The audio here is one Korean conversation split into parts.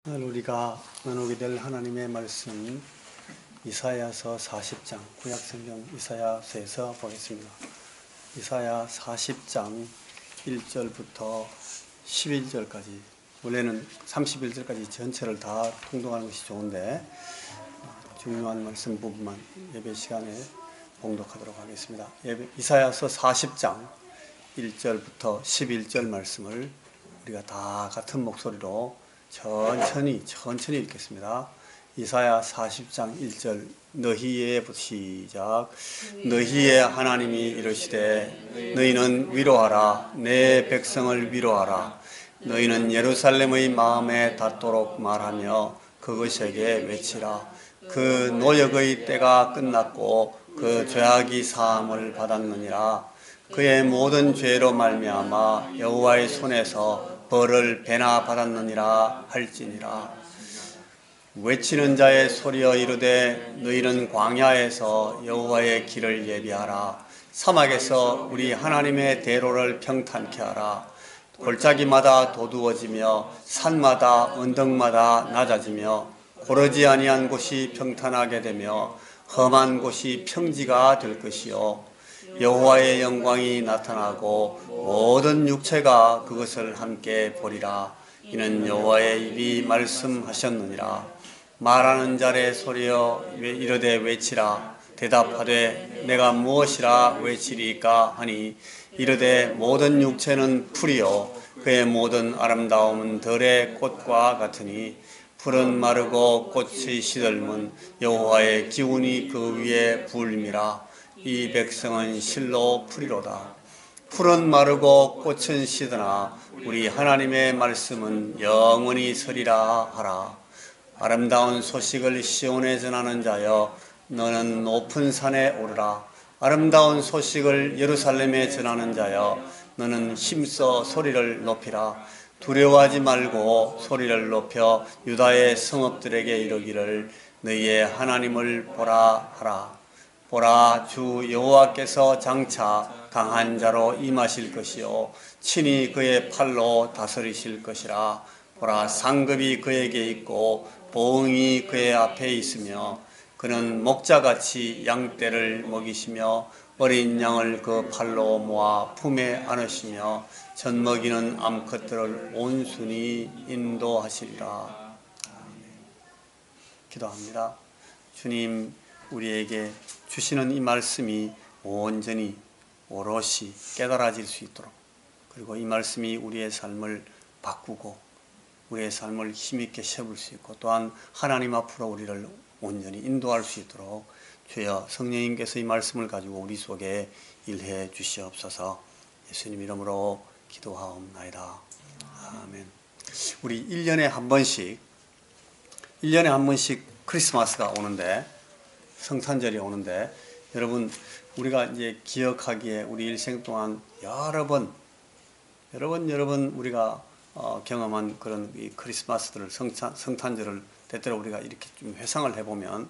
오늘 우리가 나누게 될 하나님의 말씀 이사야서 40장 구약성경 이사야서에서 보겠습니다. 이사야 40장 1절부터 11절까지, 원래는 31절까지 전체를 다 통독하는 것이 좋은데 중요한 말씀 부분만 예배 시간에 봉독하도록 하겠습니다. 이사야서 40장 1절부터 11절 말씀을 우리가 다 같은 목소리로 천천히 읽겠습니다. 이사야 40장 1절 너희의 시작. 너희의 하나님이 이르시되 너희는 위로하라. 내 백성을 위로하라. 너희는 예루살렘의 마음에 닿도록 말하며 그것에게 외치라. 그 노역의 때가 끝났고 그 죄악이 사함을 받았느니라. 그의 모든 죄로 말미암아 여호와의 손에서 벌을 배나 받았느니라 할지니라. 외치는 자의 소리여 이르되 너희는 광야에서 여호와의 길을 예비하라. 사막에서 우리 하나님의 대로를 평탄케 하라. 골짜기마다 도두어지며 산마다 언덕마다 낮아지며 고르지 아니한 곳이 평탄하게 되며 험한 곳이 평지가 될 것이요 여호와의 영광이 나타나고 모든 육체가 그것을 함께 보리라. 이는 여호와의 입이 말씀하셨느니라. 말하는 자의 소리여 이르되 외치라. 대답하되 내가 무엇이라 외치리까 하니 이르되 모든 육체는 풀이요 그의 모든 아름다움은 들의 꽃과 같으니 풀은 마르고 꽃이 시들면 여호와의 기운이 그 위에 불미라. 이 백성은 실로 풀이로다. 풀은 마르고 꽃은 시드나 우리 하나님의 말씀은 영원히 서리라 하라. 아름다운 소식을 시온에 전하는 자여 너는 높은 산에 오르라. 아름다운 소식을 예루살렘에 전하는 자여 너는 힘써 소리를 높이라. 두려워하지 말고 소리를 높여 유다의 성읍들에게 이르기를 너희의 하나님을 보라 하라. 보라, 주 여호와께서 장차 강한 자로 임하실 것이요 친히 그의 팔로 다스리실 것이라. 보라, 상급이 그에게 있고 보응이 그의 앞에 있으며 그는 목자같이 양떼를 먹이시며 어린 양을 그 팔로 모아 품에 안으시며 젖먹이는 암컷들을 온순히 인도하시리라. 기도합니다. 주님, 우리에게 주시는 이 말씀이 온전히 오롯이 깨달아질 수 있도록, 그리고 이 말씀이 우리의 삶을 바꾸고 우리의 삶을 힘있게 세울 수 있고 또한 하나님 앞으로 우리를 온전히 인도할 수 있도록 주여 성령님께서 이 말씀을 가지고 우리 속에 일해 주시옵소서. 예수님 이름으로 기도하옵나이다. 아멘. 우리 1년에 한 번씩 크리스마스가 오는데, 성탄절이 오는데, 여러분 우리가 이제 기억하기에 우리 일생 동안 여러 번 우리가 경험한 그런 이 크리스마스들을, 성탄절을 때때로 우리가 이렇게 좀 회상을 해보면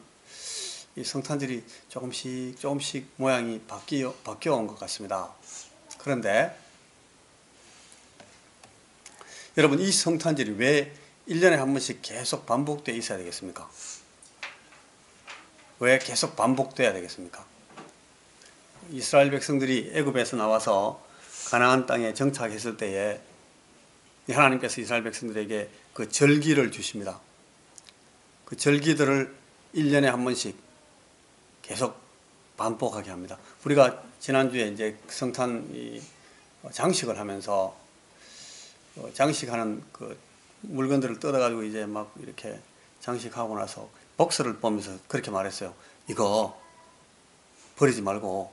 이 성탄절이 조금씩 모양이 바뀌어 온 것 같습니다. 그런데 여러분, 이 성탄절이 왜 1년에 한 번씩 계속 반복되어 있어야 되겠습니까? 왜 계속 반복돼야 되겠습니까? 이스라엘 백성들이 애굽에서 나와서 가나안 땅에 정착했을 때에 하나님께서 이스라엘 백성들에게 그 절기를 주십니다. 그 절기들을 1년에 한 번씩 계속 반복하게 합니다. 우리가 지난주에 이제 성탄 장식을 하면서 장식하는 그 물건들을 뜯어가지고 이제 막 이렇게 장식하고 나서 복스를 보면서 그렇게 말했어요. 이거 버리지 말고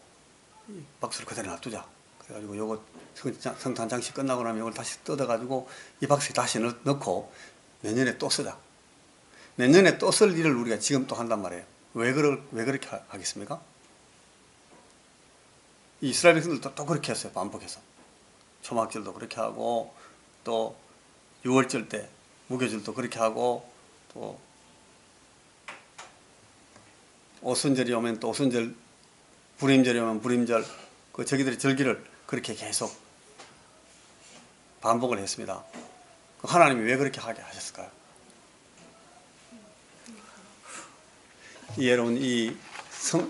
박스를 그대로 놔두자. 그래가지고 요거 성탄 장식 끝나고 나면 이걸 다시 뜯어가지고 이 박스에 다시 넣고 내년에 또 쓰자. 내년에 또 쓸 일을 우리가 지금 또 한단 말이에요. 왜 그렇게 하겠습니까? 이스라엘 백성들도 또 그렇게 했어요. 반복해서. 초막절도 그렇게 하고, 또 6월절 때 무교절도 그렇게 하고, 또 오순절이 오면 또 오순절, 불임절이 오면 불임절, 그 저기들의 절기를 그렇게 계속 반복을 했습니다. 하나님이 왜 그렇게 하게 하셨을까요? 여러분 이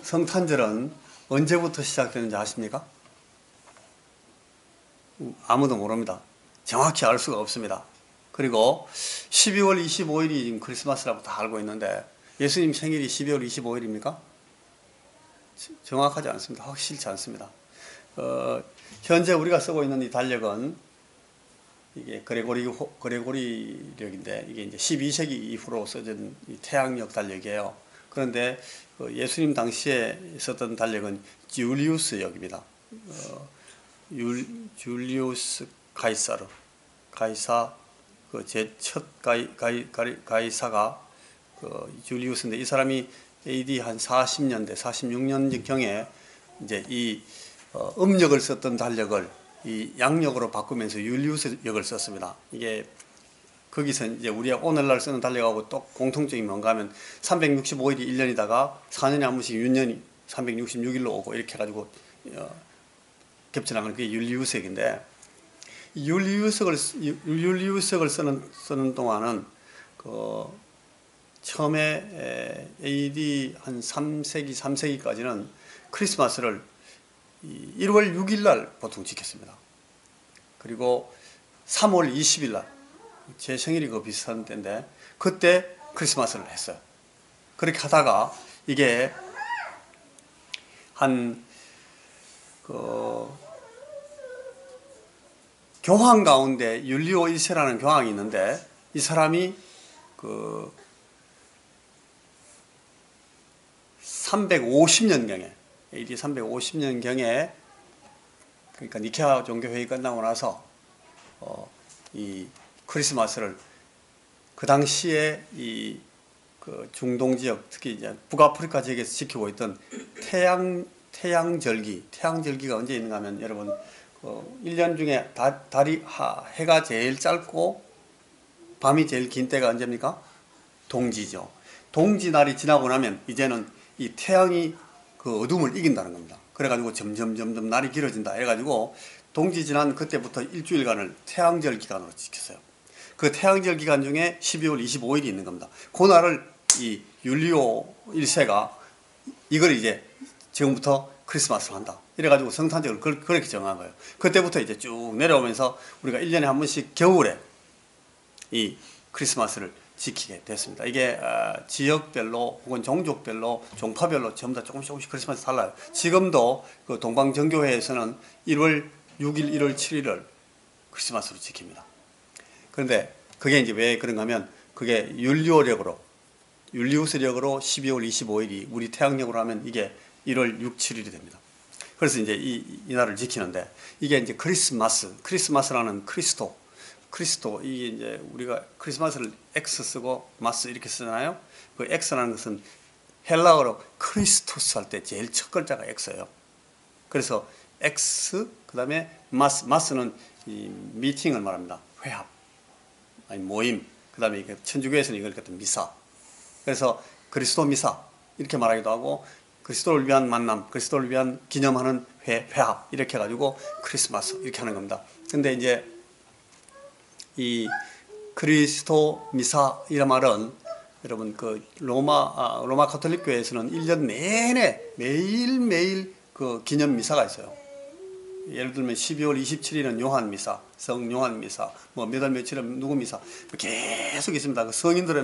성탄절은 언제부터 시작되는지 아십니까? 아무도 모릅니다. 정확히 알 수가 없습니다. 그리고 12월 25일이 지금 크리스마스라고 다 알고 있는데 예수님 생일이 12월 25일입니까? 정확하지 않습니다. 확실치 않습니다. 현재 우리가 쓰고 있는 이 달력은 이게 그레고리력인데 이게 이제 12세기 이후로 써진 태양력 달력이에요. 그런데 예수님 당시에 썼던 달력은 줄리우스역입니다. 줄리우스 가이사 그 제 첫 가이사가 줄리우스인데 이 사람이 AD 한 40년대 46년 경에 이제 이 음력을 썼던 달력을 이 양력으로 바꾸면서 율리우스역을 썼습니다. 이게 거기서 이제 우리가 오늘날 쓰는 달력하고 또 공통점이 뭔가 하면 365일이 1년이다가 4년에 한 번씩 윤년이 366일로 오고 이렇게 해가지고 겹쳐나가는 그게 율리우스역인데 율리우스역을 쓰는 동안은 처음에 AD 한 3세기까지는 크리스마스를 1월 6일 날 보통 지켰습니다. 그리고 3월 20일 날 제 생일이 그 비슷한 때인데 그때 크리스마스를 했어요. 그렇게 하다가 이게 한 교황 가운데 율리오 1세라는 교황이 있는데 이 사람이 350년경에 AD 350년경에 그러니까 니케아 종교회의 끝나고 나서 이 크리스마스를 그 당시에 그 중동 지역 특히 이제 북아프리카 지역에서 지키고 있던 태양절기가 언제 있는가 하면 여러분 1년 중에 해가 제일 짧고 밤이 제일 긴 때가 언제입니까? 동지죠. 동지날이 지나고 나면 이제는 이 태양이 그 어둠을 이긴다는 겁니다. 그래가지고 점점 날이 길어진다 해가지고 동지 지난 그때부터 일주일간을 태양절 기간으로 지켰어요. 그 태양절 기간 중에 12월 25일이 있는 겁니다. 그날을 이 율리오 1세가 이걸 이제 지금부터 크리스마스를 한다. 이래가지고 성탄절을 그렇게 정한 거예요. 그때부터 이제 쭉 내려오면서 우리가 1년에 한 번씩 겨울에 이 크리스마스를 지키게 됐습니다. 이게 지역별로 혹은 종족별로 종파별로 전부 다 조금씩 크리스마스 달라요. 지금도 그 동방정교회에서는 1월 6일, 1월 7일을 크리스마스로 지킵니다. 그런데 그게 이제 왜 그런가 하면 그게 율리우스력으로 12월 25일이 우리 태양력으로 하면 이게 1월 6, 7일이 됩니다. 그래서 이제 이 날을 지키는데 이게 이제 크리스마스라는 크리스토 이게 이제 우리가 크리스마스를 X 쓰고 마스 이렇게 쓰잖아요. 그 X라는 것은 헬라어로 크리스토스 할 때 제일 첫 글자가 X예요. 그래서 X 그다음에 마스는 이 미팅을 말합니다. 회합 아니 모임. 그다음에 이게 천주교에서는 이걸 갖다 미사. 그래서 그리스도 미사 이렇게 말하기도 하고 그리스도를 위한 만남, 그리스도를 위한 기념하는 회합 이렇게 해가지고 크리스마스 이렇게 하는 겁니다. 근데 이제 이 그리스도 미사 이란 말은 여러분 그 로마 가톨릭 교회에서는 1년 내내 매일매일 그 기념 미사가 있어요. 예를 들면 12월 27일은 요한 미사, 성 요한 미사, 뭐 몇 월 며칠은 누구 미사 계속 있습니다. 그 성인들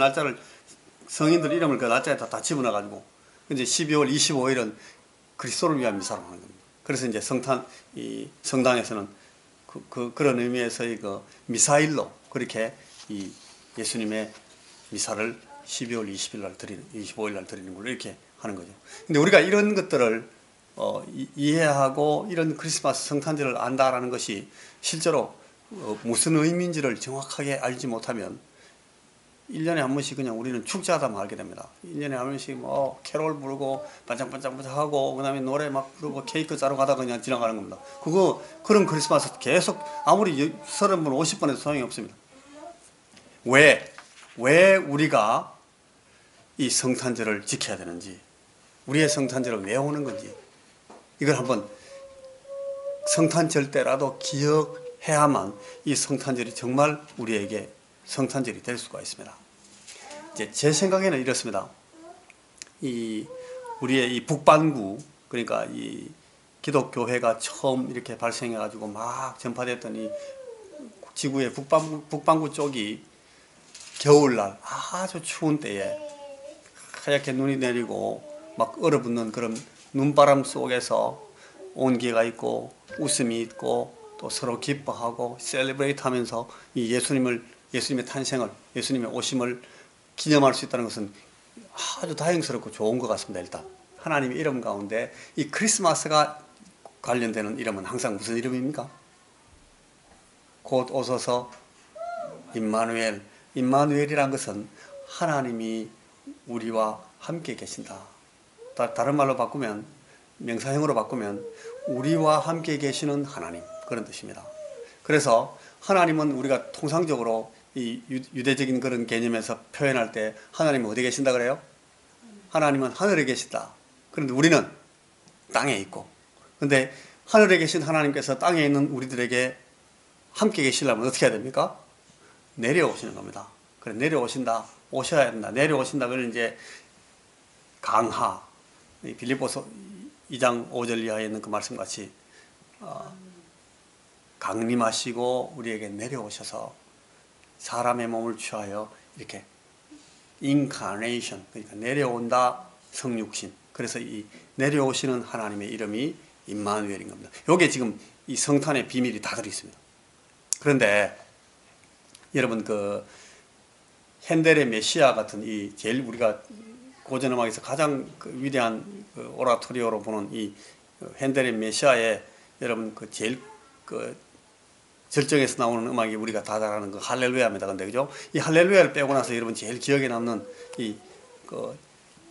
이름을 그 날짜에 다 집어넣어 가지고 이제 12월 25일은 그리스도를 위한 미사로 하는 겁니다. 그래서 이제 성당에서는 그런 의미에서의 그 미사일로 그렇게 이 예수님의 미사를 12월 25일 날 드리는 걸로 이렇게 하는 거죠. 근데 우리가 이런 것들을 이해하고 이런 크리스마스 성탄절을 안다라는 것이 실제로 무슨 의미인지를 정확하게 알지 못하면 1년에 한 번씩 그냥 우리는 축제하다만 알게 됩니다. 1년에 한 번씩 뭐 캐롤 부르고 반짝반짝하고 그다음에 노래 막 부르고 케이크 자러 가다가 그냥 지나가는 겁니다. 그런 크리스마스 계속 아무리 30번 50번 해도 소용이 없습니다. 왜 우리가 이 성탄절을 지켜야 되는지, 우리의 성탄절을 왜 오는 건지 이걸 한번 성탄절 때라도 기억해야만 이 성탄절이 정말 우리에게 성탄절이 될 수가 있습니다. 이제 제 생각에는 이렇습니다. 이 우리의 이 북반구, 그러니까 이 기독교회가 처음 이렇게 발생해 가지고 막 전파됐던 이 지구의 북반구 쪽이 겨울날 아주 추운 때에 하얗게 눈이 내리고 막 얼어붙는 그런 눈바람 속에서 온기가 있고 웃음이 있고 또 서로 기뻐하고 셀레브레이트 하면서 이 예수님의 탄생을, 예수님의 오심을 기념할 수 있다는 것은 아주 다행스럽고 좋은 것 같습니다. 일단 하나님의 이름 가운데 이 크리스마스가 관련되는 이름은 항상 무슨 이름입니까? 곧 오소서 임마누엘. 임마누엘이란 것은 하나님이 우리와 함께 계신다. 다른 말로 바꾸면, 명사형으로 바꾸면 우리와 함께 계시는 하나님, 그런 뜻입니다. 그래서 하나님은 우리가 통상적으로 이 유대적인 그런 개념에서 표현할 때 하나님은 어디 계신다 그래요? 하나님은 하늘에 계시다. 그런데 우리는 땅에 있고, 근데 하늘에 계신 하나님께서 땅에 있는 우리들에게 함께 계시려면 어떻게 해야 됩니까? 내려오시는 겁니다. 그래, 내려오신다, 오셔야 된다, 내려오신다. 그걸 이제 강하, 빌립보서 2장 5절 이하에 있는 그 말씀같이 강림하시고 우리에게 내려오셔서 사람의 몸을 취하여 이렇게 incarnation, 그러니까 내려온다, 성육신. 그래서 이 내려오시는 하나님의 이름이 임마누엘인 겁니다. 요게 지금 이 성탄의 비밀이 다 들어 있습니다. 그런데 여러분 그 핸델의 메시아 같은 이 제일 우리가 고전음악에서 가장 그 위대한 그 오라토리오로 보는 이 핸델의 메시아에 여러분 그 제일 그 절정에서 나오는 음악이 우리가 다 잘 아는 그 할렐루야입니다. 근데 그죠? 이 할렐루야를 빼고 나서 여러분 제일 기억에 남는 이 그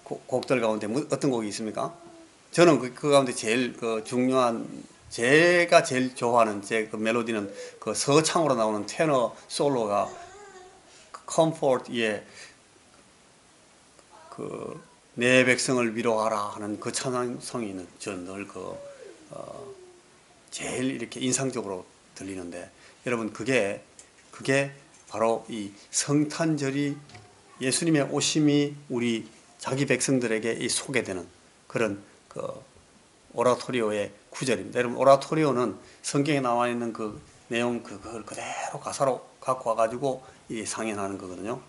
곡들 가운데 어떤 곡이 있습니까? 저는 그 가운데 제일 그 중요한, 제가 제일 좋아하는 제 그 멜로디는 그 서창으로 나오는 테너 솔로가 컴포트의 그 내 백성을 위로하라 하는 그 찬양성이 있는, 저는 늘 제일 이렇게 인상적으로 들리는데, 여러분 그게 바로 이 성탄절이 예수님의 오심이 우리 자기 백성들에게 이 소개되는 그런 그 오라토리오의 구절입니다. 여러분 오라토리오는 성경에 나와 있는 그 내용 그걸 그대로 가사로 갖고 와가지고 이 상연하는 거거든요.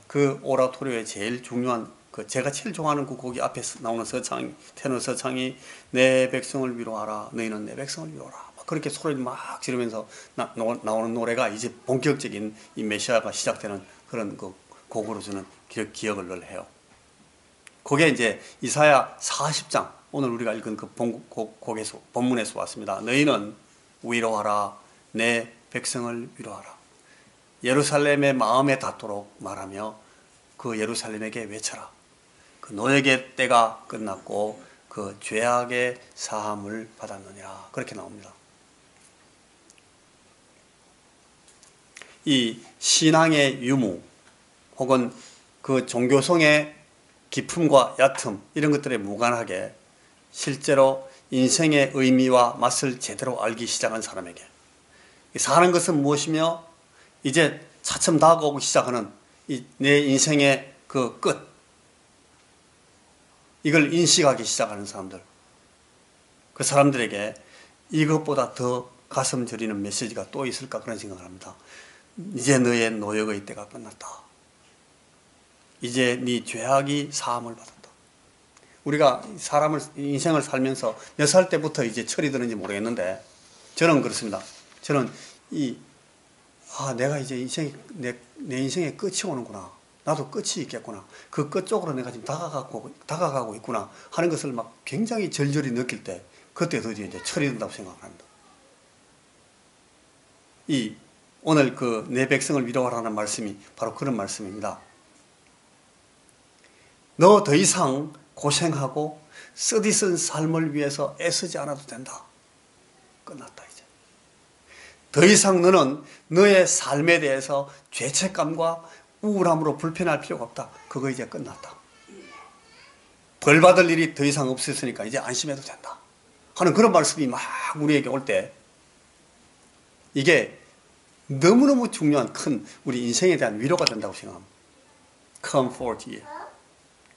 그 오라토리오의 제일 중요한 그 제가 제일 좋아하는 그 곡이 앞에 나오는 서창, 테너 서창이 내 백성을 위로하라, 너희는 내 백성을 위로하라, 막 그렇게 소리를 막 지르면서 나오는 노래가 이제 본격적인 이 메시아가 시작되는 그런 그 곡으로 저는 기억을 늘 해요. 그게 이제 이사야 40장, 오늘 우리가 읽은 그 곡에서, 본문에서 왔습니다. 너희는 위로하라, 내 백성을 위로하라. 예루살렘의 마음에 닿도록 말하며 그 예루살렘에게 외쳐라. 그 너에게 때가 끝났고 그 죄악의 사함을 받았느니라. 그렇게 나옵니다. 이 신앙의 유무 혹은 그 종교성의 깊음과 얕음, 이런 것들에 무관하게 실제로 인생의 의미와 맛을 제대로 알기 시작한 사람에게 사는 것은 무엇이며 이제 차츰 다가오기 시작하는 내 인생의 그 끝, 이걸 인식하기 시작하는 사람들, 그 사람들에게 이것보다 더 가슴 저리는 메시지가 또 있을까, 그런 생각을 합니다. 이제 너의 노역의 때가 끝났다. 이제 네 죄악이 사함을 받았다. 우리가 인생을 살면서 몇 살 때부터 이제 철이 드는지 모르겠는데, 저는 그렇습니다. 저는 내가 이제 내 인생의 끝이 오는구나. 나도 끝이 있겠구나. 그 끝 쪽으로 내가 지금 다가가고 있구나 하는 것을 막 굉장히 절절히 느낄 때, 그때 드디어 이제 철이 든다고 생각합니다. 오늘 그 내 백성을 위로하라는 말씀이 바로 그런 말씀입니다. 너 더 이상 고생하고 쓰디쓴 삶을 위해서 애쓰지 않아도 된다. 끝났다 이제. 더 이상 너는 너의 삶에 대해서 죄책감과 우울함으로 불편할 필요가 없다. 그거 이제 끝났다. 벌 받을 일이 더 이상 없었으니까 이제 안심해도 된다 하는 그런 말씀이 막 우리에게 올 때, 이게 너무너무 중요한 큰 우리 인생에 대한 위로가 된다고 생각합니다. comfort.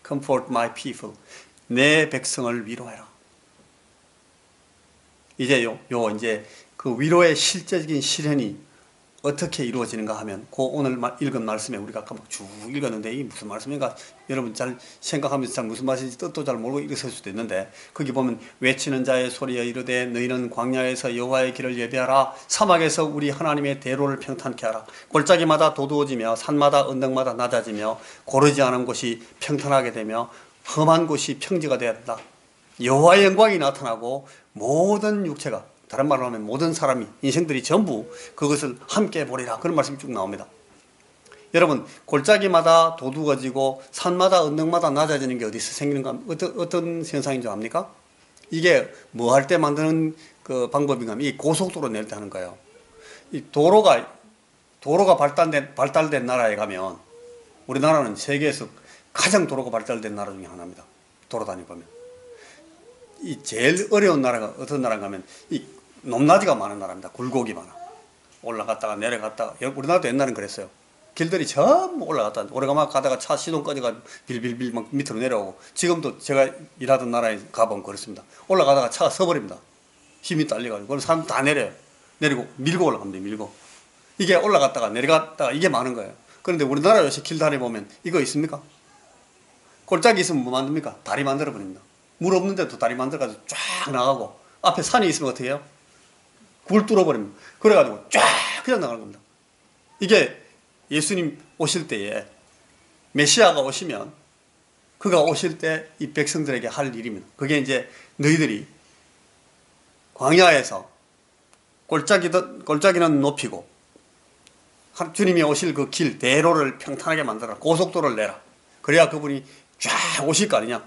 Comfort my people. 내 백성을 위로해라. 이제 이제 그 위로의 실제적인 실현이 어떻게 이루어지는가 하면 그 오늘 읽은 말씀에 우리가 아까 막 쭉 읽었는데 이게 무슨 말씀인가 여러분 잘 생각하면서 잘 무슨 말인지 뜻도 잘 모르고 읽었을 수도 있는데 거기 보면 외치는 자의 소리여 이르되 너희는 광야에서 여호와의 길을 예배하라 사막에서 우리 하나님의 대로를 평탄케 하라 골짜기마다 도두어지며 산마다 언덕마다 낮아지며 고르지 않은 곳이 평탄하게 되며 험한 곳이 평지가 되어야 된다. 여호와의 영광이 나타나고 모든 육체가 다른 말로 하면 모든 사람이 인생들이 전부 그것을 함께 보리라 그런 말씀이 쭉 나옵니다. 여러분 골짜기마다 도둑어지고 산마다 언덕마다 낮아지는 게 어디서 생기는가 어떤 현상인 줄 압니까? 이게 뭐 할 때 만드는 그 방법인가 하면 이 고속도로 낼 때 하는 거예요. 이 도로가 발달된 나라에 가면 우리나라는 세계에서 가장 도로가 발달된 나라 중에 하나입니다. 도로 다니보면 이 제일 어려운 나라가 어떤 나라인가 하면 이 높낮이가 많은 나라입니다. 굴곡이 많아. 올라갔다가 내려갔다가 우리나라도 옛날엔 그랬어요. 길들이 전부 올라갔다 오래가면 가다가 차 시동 꺼져가지고 빌빌빌 막 밑으로 내려오고 지금도 제가 일하던 나라에 가보면 그렇습니다. 올라가다가 차가 서버립니다. 힘이 딸려가지고 그럼 사람 다 내려요. 내리고 밀고 올라갑니다. 밀고 이게 올라갔다가 내려갔다가 이게 많은 거예요. 그런데 우리나라 요새 길다리 보면 이거 있습니까? 골짜기 있으면 뭐 만듭니까? 다리 만들어 버립니다. 물 없는데도 다리 만들어가지고 쫙 나가고 앞에 산이 있으면 어떻게 해요? 굴 뚫어버립니다. 그래가지고 쫙 그냥 나가는 겁니다. 이게 예수님 오실 때에 메시아가 오시면 그가 오실 때 이 백성들에게 할 일입니다. 그게 이제 너희들이 광야에서 골짜기는 높이고 주님이 오실 그 길 대로를 평탄하게 만들어라. 고속도로를 내라. 그래야 그분이 쫙 오실 거 아니냐.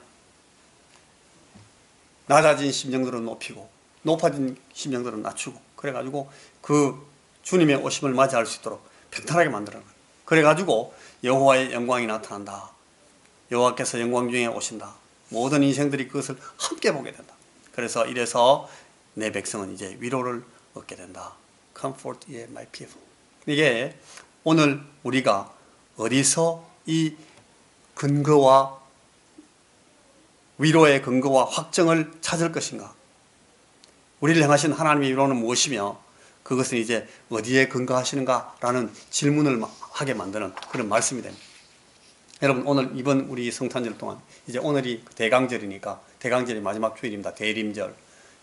낮아진 심령들은 높이고 높아진 심령들은 낮추고 그래가지고 그 주님의 오심을 맞이할 수 있도록 평탄하게 만들어라. 그래가지고 여호와의 영광이 나타난다. 여호와께서 영광 중에 오신다. 모든 인생들이 그것을 함께 보게 된다. 그래서 이래서 내 백성은 이제 위로를 얻게 된다. Comfort ye my people. 이게 오늘 우리가 어디서 이 근거와 위로의 근거와 확정을 찾을 것인가? 우리를 향하신 하나님의 위로는 무엇이며 그것은 이제 어디에 근거하시는가라는 질문을 하게 만드는 그런 말씀이 됩니다. 여러분 오늘 이번 우리 성탄절 동안 이제 오늘이 대강절이니까 대강절이 마지막 주일입니다. 대림절.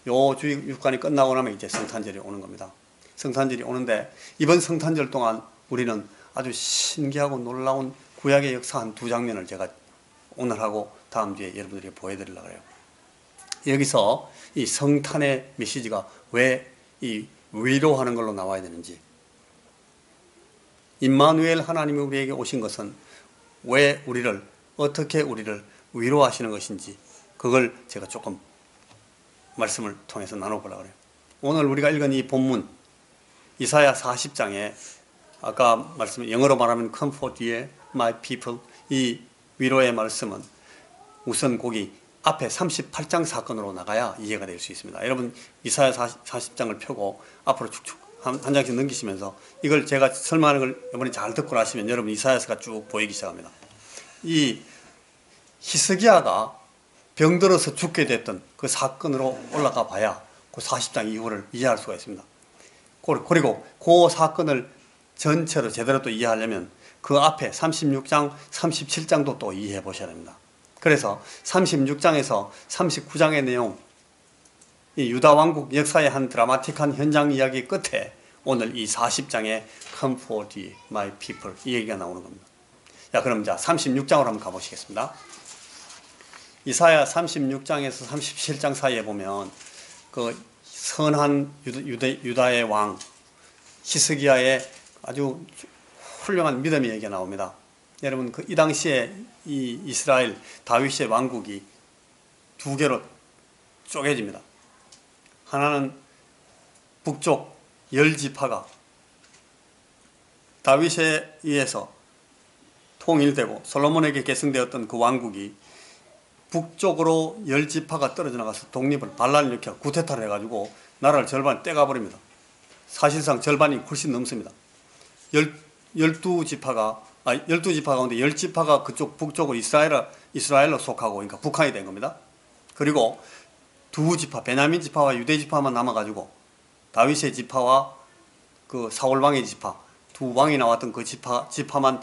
요 주일관이 끝나고 나면 이제 성탄절이 오는 겁니다. 성탄절이 오는데 이번 성탄절 동안 우리는 아주 신기하고 놀라운 구약의 역사 한 두 장면을 제가 오늘 하고 다음 주에 여러분들에게 보여드리려고 해요. 여기서 이 성탄의 메시지가 왜 이 위로하는 걸로 나와야 되는지, 임마누엘 하나님이 우리에게 오신 것은 왜 어떻게 우리를 위로하시는 것인지 그걸 제가 조금 말씀을 통해서 나눠보려고 해요. 오늘 우리가 읽은 이 본문 이사야 40장에 아까 영어로 말하면 Comfort ye my people 이 위로의 말씀은 우선 거기 앞에 38장 사건으로 나가야 이해가 될 수 있습니다. 여러분 이사야 40장을 펴고 앞으로 축축 한 장씩 넘기시면서 이걸 제가 설명하는 걸 이번에 잘 듣고 나시면 여러분 이사야서가 쭉 보이기 시작합니다. 이 히스기야가 병들어서 죽게 됐던 그 사건으로 올라가 봐야 그 40장 이후를 이해할 수가 있습니다. 그리고 그 사건을 전체로 제대로 또 이해하려면 그 앞에 36장, 37장도 또 이해해 보셔야 됩니다. 그래서 36장에서 39장의 내용, 이 유다 왕국 역사의 한 드라마틱한 현장 이야기 끝에 오늘 이 40장의 Comfort my people 이 얘기가 나오는 겁니다. 자, 그럼 자 36장으로 한번 가보시겠습니다. 이사야 36장에서 37장 사이에 보면 그 선한 유다의 왕 히스기야의 아주 훌륭한 믿음의 얘기가 나옵니다. 여러분 이 당시에 이 이스라엘 다윗의 왕국이 두 개로 쪼개집니다. 하나는 북쪽 10지파가 다윗에 의해서 통일되고 솔로몬에게 계승되었던 그 왕국이 북쪽으로 10지파가 떨어져 나가서 독립을 반란을 일으켜 구테타를 해가지고 나라를 절반 떼가버립니다. 사실상 절반이 훨씬 넘습니다. 12지파가 12지파 가운데 10지파가 그쪽 북쪽으로 이스라엘로 속하고, 그러니까 북한이 된 겁니다. 그리고 두 지파, 베냐민 지파와 유대 지파만 남아가지고 다윗의 지파와 그 사울 왕의 지파, 두 왕이 나왔던 그 지파만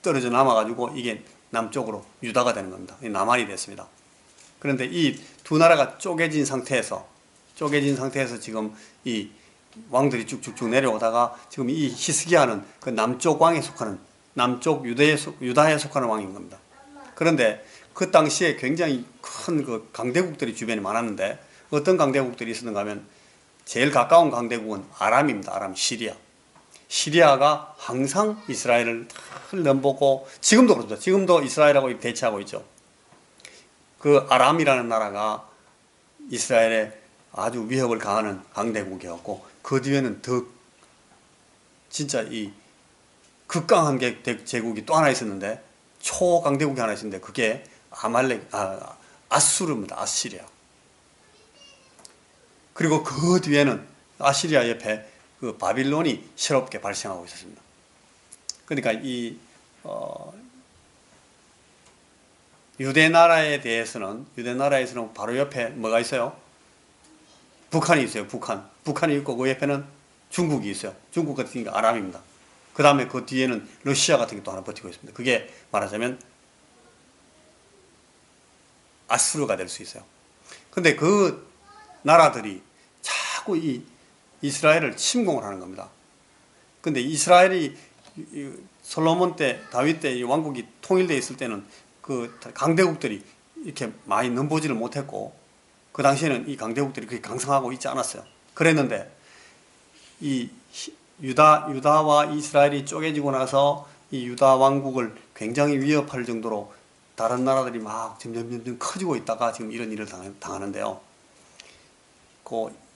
떨어져 남아가지고 이게 남쪽으로 유다가 되는 겁니다. 남한이 됐습니다. 그런데 이 두 나라가 쪼개진 상태에서 지금 이 왕들이 쭉쭉쭉 내려오다가 지금 이 히스기야는 그 남쪽 왕에 속하는, 남쪽 유다에 속하는 왕인 겁니다. 그런데 그 당시에 굉장히 큰 그 강대국들이 주변에 많았는데, 어떤 강대국들이 있었는가 하면 제일 가까운 강대국은 아람입니다. 아람, 시리아가 항상 이스라엘을 넘보고, 지금도 그렇죠. 지금도 이스라엘하고 대치하고 있죠. 그 아람이라는 나라가 이스라엘에 아주 위협을 가하는 강대국이었고, 그 뒤에는 더 진짜 이 극강한 제국이 또 하나 있었는데, 초강대국이 하나 있었는데, 그게 아수르입니다. 아시리아. 그리고 그 뒤에는 아시리아 옆에 그 바빌론이 새롭게 발생하고 있었습니다. 그러니까 유대나라에서는 바로 옆에 뭐가 있어요? 북한이 있어요. 북한이 있고 그 옆에는 중국이 있어요. 중국 같은 게 아람입니다. 그 다음에 그 뒤에는 러시아 같은 게 또 하나 버티고 있습니다. 그게 말하자면 아수르가 될 수 있어요. 근데 그 나라들이 자꾸 이 이스라엘을 침공을 하는 겁니다. 근데 이스라엘이 솔로몬 때, 다윗 때 이 왕국이 통일되어 있을 때는 그 강대국들이 이렇게 많이 넘보지를 못했고, 그 당시에는 이 강대국들이 그렇게 강성하고 있지 않았어요. 그랬는데 이 유다와 이스라엘이 쪼개지고 나서 이 유다 왕국을 굉장히 위협할 정도로 다른 나라들이 막 점점 커지고 있다가 지금 이런 일을 당하는데요.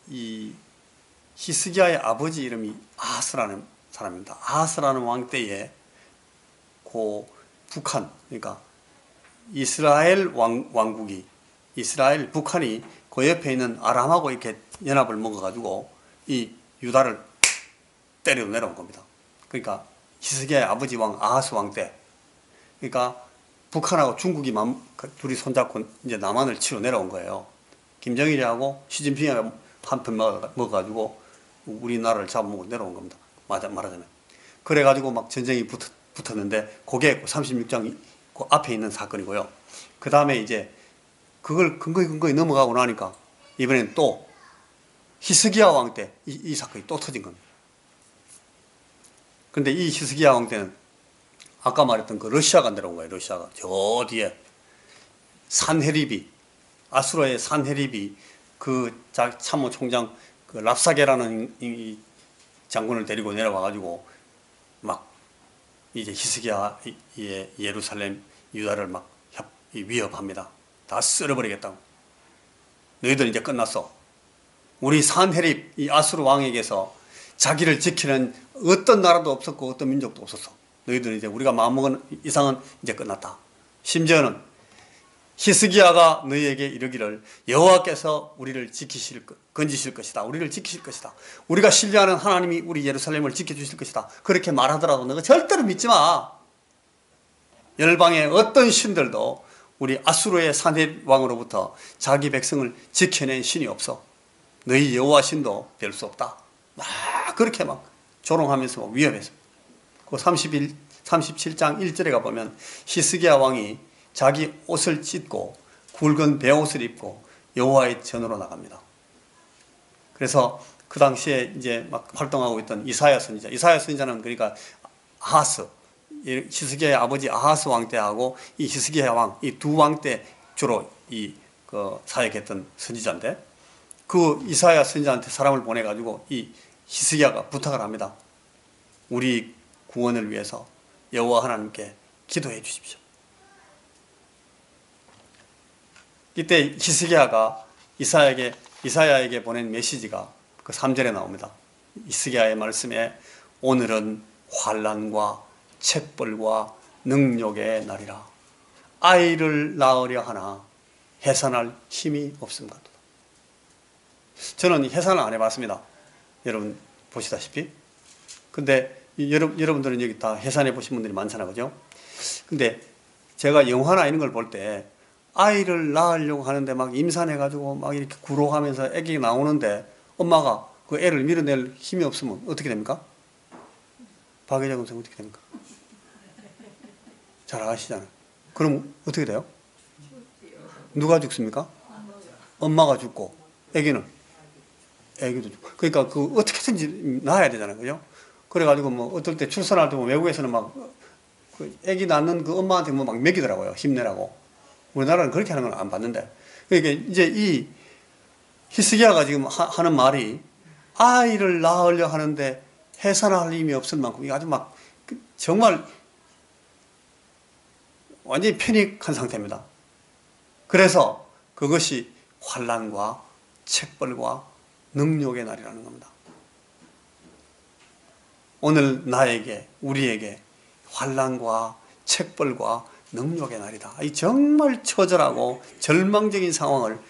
이 히스기야의 아버지 이름이 아하스라는 사람입니다. 아하스라는 왕 때에 북한, 그러니까 이스라엘 왕국이, 이스라엘 북한이 그 옆에 있는 아람하고 이렇게 연합을 먹어가지고 이 유다를 때려 내려온 겁니다. 그러니까 히스기야의 아버지 왕 아하스 왕 때, 그러니까 북한하고 중국이 둘이 손잡고 이제 남한을 치러 내려온 거예요. 김정일이하고 시진핑이 한편 먹어가지고 우리나라를 잡아먹고 내려온 겁니다. 말하자면. 그래가지고 막 전쟁이 붙었는데, 그게 36장 그 앞에 있는 사건이고요. 그 다음에 이제 그걸 근거히 넘어가고 나니까 이번엔 또 히스기야 왕 때 이 사건이 또 터진 겁니다. 근데 이 히스기야 왕 때는 아까 말했던 그 러시아가 내려온 거예요. 러시아가 저 뒤에 아수르의 산헤립이 그 참모 총장 그 랍사게라는 이 장군을 데리고 내려와가지고 막 이제 히스기야의 예루살렘 유다를 막 위협합니다. 다 쓸어버리겠다고. 너희들 이제 끝났어. 우리 산헤립 이 아수르 왕에게서 자기를 지키는 어떤 나라도 없었고 어떤 민족도 없었어. 너희들 이제 우리가 마음먹은 이상은 이제 끝났다. 심지어는 히스기야가 너희에게 이르기를 여호와께서 우리를 건지실 것이다. 우리를 지키실 것이다. 우리가 신뢰하는 하나님이 우리 예루살렘을 지켜주실 것이다. 그렇게 말하더라도 너가 절대로 믿지 마. 열방의 어떤 신들도 우리 아수르의 산헤립 왕으로부터 자기 백성을 지켜낸 신이 없어. 너희 여호와 신도 될 수 없다. 막 그렇게 막 조롱하면서 위협했어. 그 37장 1절에 가보면 히스기야 왕이 자기 옷을 찢고 굵은 베옷을 입고 여호와의 전으로 나갑니다. 그래서 그 당시에 이제 막 활동하고 있던 이사야 선지자는 그러니까 아하스, 히스기야의 아버지 아하스 왕 때하고 이 히스기야 왕, 이 두 왕 때 주로 사역했던 선지자인데, 그 이사야 선지자한테 사람을 보내가지고 이 히스기야가 부탁을 합니다. 우리 구원을 위해서 여호와 하나님께 기도해 주십시오. 이때 히스기야가 이사야에게 보낸 메시지가 그 3절에 나옵니다. 히스기야의 말씀에 오늘은 환난과 책벌과 능욕의 날이라. 아이를 낳으려 하나 해산할 힘이 없음과 같도다. 저는 해산을 안 해봤습니다. 여러분 보시다시피. 근데 여러분들은 여기 다 해산해 보신 분들이 많잖아요. 그죠? 근데 제가 영화나 이런 걸 볼 때 아이를 낳으려고 하는데 막 임산해가지고 막 이렇게 구로하면서 아기가 나오는데 엄마가 그 애를 밀어낼 힘이 없으면 어떻게 됩니까? 박혜정 선생 어떻게 됩니까? 잘 아시잖아요. 그럼 어떻게 돼요? 누가 죽습니까? 엄마가 죽고 아기는 애기도 죽고. 그러니까 그 어떻게든지 낳아야 되잖아요. 그죠? 그래가지고 뭐 어떨 때 출산할 때 뭐 외국에서는 막 그 아기 낳는 그 엄마한테 뭐 막 먹이더라고요. 힘내라고. 우리나라는 그렇게 하는 건 안 봤는데. 그러니까 이제 이 히스기야가 지금 하는 말이 아이를 낳으려 하는데 해산할 힘이 없을 만큼 이게 아주 막 정말 완전히 패닉한 상태입니다. 그래서 그것이 환난과 책벌과 능욕의 날이라는 겁니다. 오늘 나에게 우리에게 환난과 책벌과 능욕의 날이다. 이 정말 처절하고 절망적인 상황을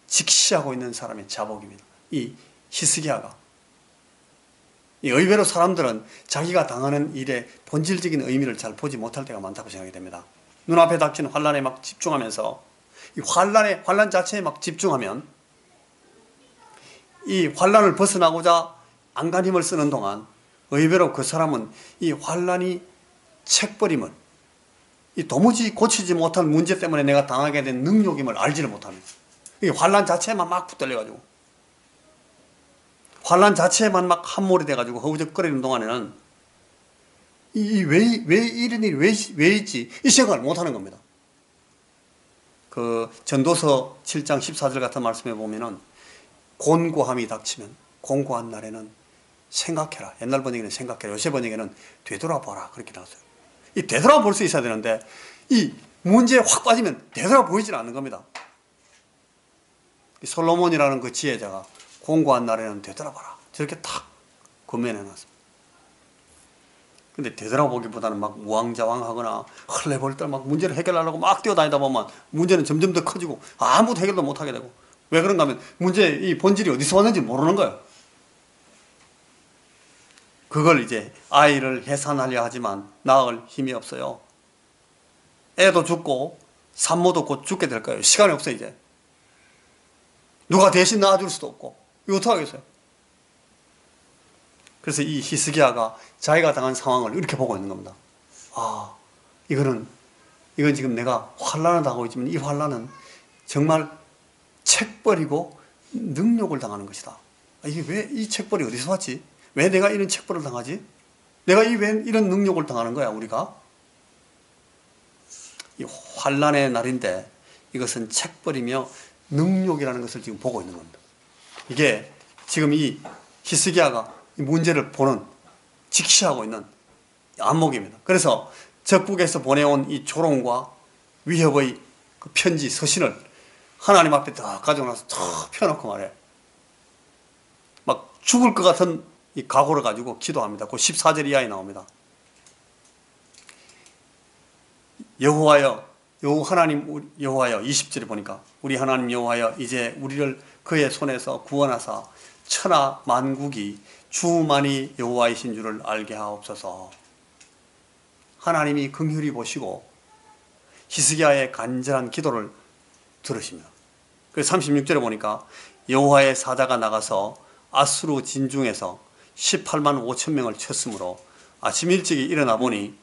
직시하고 있는 사람의 자복입니다. 이 히스기야가. 의외로 사람들은 자기가 당하는 일의 본질적인 의미를 잘 보지 못할 때가 많다고 생각이 됩니다. 눈앞에 닥친 환난에 막 집중하면서 이 환난 자체에 막 집중하면 이 환난을 벗어나고자 안간 힘을 쓰는 동안 의외로 그 사람은 이 환난이 책벌임을, 이 도무지 고치지 못할 문제 때문에 내가 당하게 된 능욕임을 알지를 못합니다. 이 환난 자체에만 막 붙들려가지고 환난 자체에만 막 함몰이 돼가지고 허우적거리는 동안에는 왜 이런 일이 왜 있지? 이 생각을 못하는 겁니다. 그 전도서 7장 14절 같은 말씀에 보면은 곤고함이 닥치면 곤고한 날에는 생각해라. 옛날 번역에는 생각해라. 요새 번역에는 되돌아보라. 그렇게 나왔어요. 이 되돌아볼 수 있어야 되는데 이 문제에 확 빠지면 되돌아보이질 않는 겁니다. 솔로몬이라는 그 지혜자가 곤고한 날에는 되돌아봐라. 저렇게 탁 권면해 놨습니다. 근데 되돌아보기보다는 막 우왕좌왕하거나 헐레벌떡 막 문제를 해결하려고 막 뛰어다니다 보면 문제는 점점 더 커지고 아무도 해결도 못하게 되고, 왜 그런가 하면 문제의 이 본질이 어디서 왔는지 모르는 거예요. 그걸 이제 아이를 해산하려 하지만 낳을 힘이 없어요. 애도 죽고 산모도 곧 죽게 될 거예요. 시간이 없어요. 이제 누가 대신 낳아줄 수도 없고 이거 어떡하겠어요. 그래서 이 히스기야가 자기가 당한 상황을 이렇게 보고 있는 겁니다. 아, 이건 지금 내가 환난을 당하고 있지만 이 환난은 정말 책벌이고 능욕을 당하는 것이다. 이게 왜 이 책벌이 어디서 왔지? 왜 내가 이런 책벌을 당하지? 내가 왜 이런 능욕을 당하는 거야, 우리가? 이 환난의 날인데 이것은 책벌이며 능욕이라는 것을 지금 보고 있는 겁니다. 이게 지금 이 히스기야가 이 문제를 보는, 직시하고 있는 안목입니다. 그래서 적국에서 보내온 이 조롱과 위협의 그 편지, 서신을 하나님 앞에 딱 가지고 나서 탁 펴놓고 말해. 막 죽을 것 같은 이 각오를 가지고 기도합니다. 그 14절 이하에 나옵니다. 여호와여, 하나님 여호와여, 20절에 보니까 우리 하나님 여호와여, 이제 우리를 그의 손에서 구원하사 천하 만국이 주만이 여호와이신 줄을 알게 하옵소서. 하나님이 긍휼히 보시고 히스기야의 간절한 기도를 들으십니다. 그래서 36절에 보니까 여호와의 사자가 나가서 아수르 진중에서 18만 5천 명을 쳤으므로 아침 일찍이 일어나 보니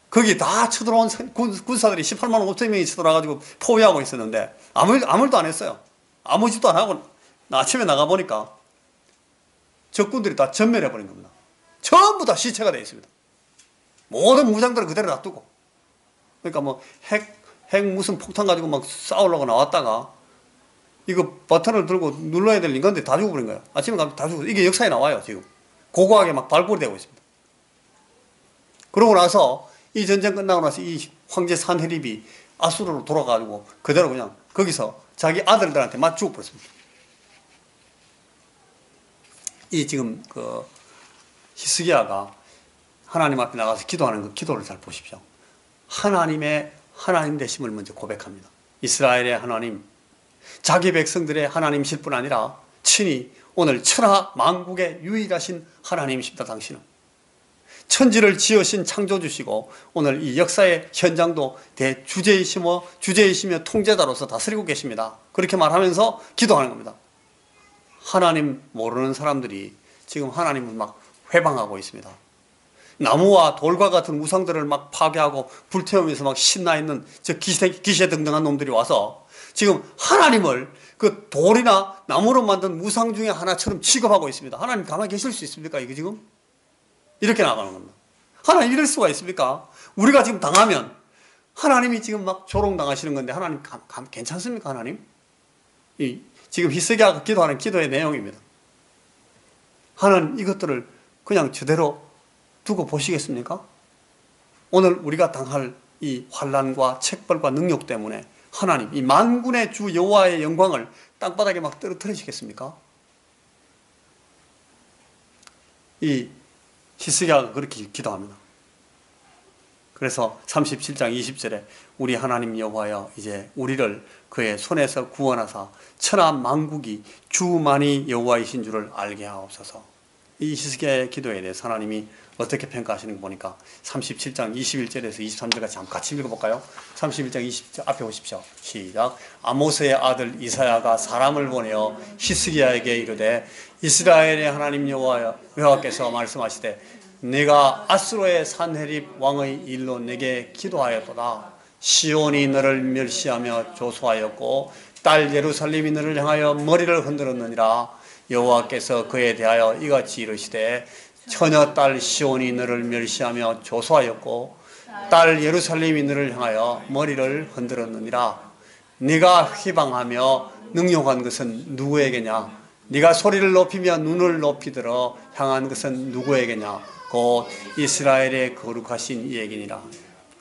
거기 다 쳐들어온 군사들이 18만 5천 명이 쳐들어와가지고 포위하고 있었는데 아무 일도 안 했어요. 아무 짓도 안 하고 아침에 나가보니까 적군들이 다 전멸해버린 겁니다. 전부 다 시체가 되어 있습니다. 모든 무장들을 그대로 놔두고. 그러니까 뭐 핵 무슨 폭탄 가지고 막 싸우려고 나왔다가 이거 버튼을 들고 눌러야 될 인간들이 다 죽어버린 거예요. 아침에 가면 다 죽어. 이게 역사에 나와요. 지금 고고하게 막 발굴이 되고 있습니다. 그러고 나서 이 전쟁 끝나고 나서 이 황제 산헤립이 아수르로 돌아가지고 그대로 그냥 거기서 자기 아들들한테 맞 죽어버렸습니다. 이 지금 그 히스기야가 하나님 앞에 나가서 기도하는 그 기도를 잘 보십시오. 하나님 되심을 먼저 고백합니다. 이스라엘의 하나님, 자기 백성들의 하나님이실 뿐 아니라 친히 오늘 천하 만국의 유일하신 하나님이십니다. 당신은 천지를 지으신 창조주시고 오늘 이 역사의 현장도 주제이시며 통제자로서 다스리고 계십니다. 그렇게 말하면서 기도하는 겁니다. 하나님 모르는 사람들이 지금 하나님을 막 회방하고 있습니다. 나무와 돌과 같은 우상들을 막 파괴하고 불태우면서 막 신나 있는 저 기세등등한 놈들이 와서 지금 하나님을 그 돌이나 나무로 만든 우상 중에 하나처럼 취급하고 있습니다. 하나님 가만히 계실 수 있습니까? 이게 지금 이렇게 나가는 겁니다. 하나님 이럴 수가 있습니까? 우리가 지금 당하면 하나님이 지금 막 조롱당하시는 건데 하나님 괜찮습니까? 하나님? 지금 히스기야가 기도하는 기도의 내용입니다. 하나님 이것들을 그냥 저대로 두고 보시겠습니까? 오늘 우리가 당할 이 환난과 책벌과 능력 때문에 하나님 이 만군의 주 여호와의 영광을 땅바닥에 막 떨어뜨리시겠습니까? 이 히스기야가 그렇게 기도합니다. 그래서 37장 20절에 우리 하나님 여호와여 이제 우리를 그의 손에서 구원하사 천하 만국이 주만이 여호와이신 줄을 알게 하옵소서. 이 히스기야의 기도에 대해서 하나님이 어떻게 평가하시는 거 보니까 37장 21절에서 23절까지 한번 같이 읽어볼까요? 31장 20절 앞에 오십시오. 시작. 아모스의 아들 이사야가 사람을 보내어 히스기야에게 이르되 이스라엘의 하나님 여호와께서 말씀하시되 내가 아수르의 산헤립 왕의 일로 내게 기도하였도다. 시온이 너를 멸시하며 조소하였고 딸 예루살렘이 너를 향하여 머리를 흔들었느니라. 여호와께서 그에 대하여 이같이 이르시되 처녀 딸 시온이 너를 멸시하며 조소하였고 딸 예루살렘이 너를 향하여 머리를 흔들었느니라. 네가 휘방하며 능욕한 것은 누구에게냐? 네가 소리를 높이며 눈을 높이 들어 향한 것은 누구에게냐? 곧 이스라엘의 거룩하신 이에게니라.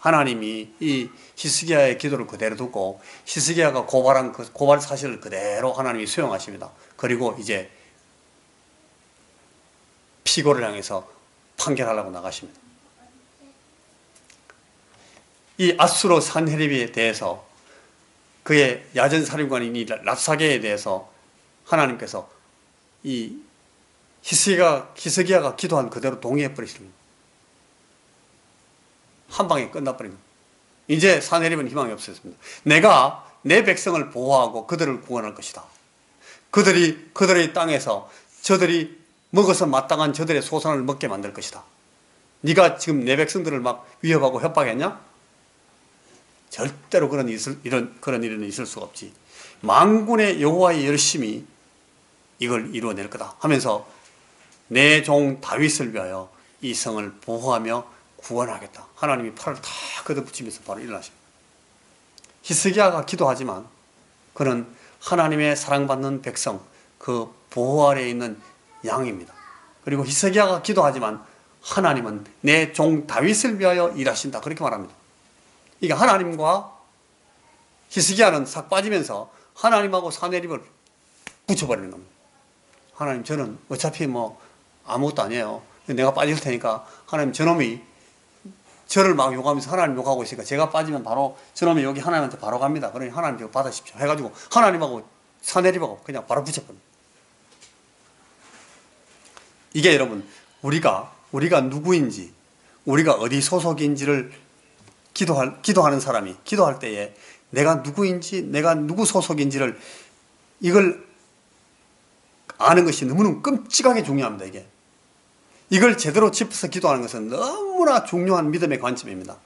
하나님이 이 히스기야의 기도를 그대로 듣고 히스기야가 고발한 그 고발 사실을 그대로 하나님이 수용하십니다. 그리고 이제 피고를 향해서 판결하려고 나가십니다. 이 아수르 산헤립에 대해서 그의 야전사령관인 이 랍사게에 대해서 하나님께서 이 히스기야가 기도한 그대로 동의해 버리십니다. 한 방에 끝나버립니다. 이제 산헤립은 희망이 없었습니다. 내가 내 백성을 보호하고 그들을 구원할 것이다. 그들의 땅에서 저들이 먹어서 마땅한 저들의 소산을 먹게 만들 것이다. 네가 지금 내 백성들을 막 위협하고 협박했냐? 절대로 그런 일은 있을 수가 없지. 만군의 여호와의 열심히 이걸 이루어낼 거다 하면서 내 종 다윗을 위하여 이 성을 보호하며 구원하겠다. 하나님이 팔을 다 걷어붙이면서 바로 일어나십니다. 히스기야가 기도하지만 그는 하나님의 사랑받는 백성, 그 보호 아래에 있는 양입니다. 그리고 히스기야가 기도하지만 하나님은 내 종 다윗을 위하여 일하신다. 그렇게 말합니다. 이게 하나님과 히스기야는 싹 빠지면서 하나님하고 산헤립을 붙여버리는 겁니다. 하나님 저는 어차피 뭐 아무것도 아니에요. 내가 빠질 테니까 하나님 저놈이 저를 막 욕하면서 하나님 욕하고 있으니까 제가 빠지면 바로 저놈이 여기 하나님한테 바로 갑니다. 그러니 하나님 이거 받으십시오. 해가지고 하나님하고 산헤립하고 그냥 바로 붙여버립니다. 이게 여러분 우리가 누구인지 우리가 어디 소속인지를 기도하는 사람이 기도할 때에 내가 누구인지 내가 누구 소속인지를 이걸 아는 것이 너무너무 끔찍하게 중요합니다. 이걸 제대로 짚어서 기도하는 것은 너무나 중요한 믿음의 관점입니다.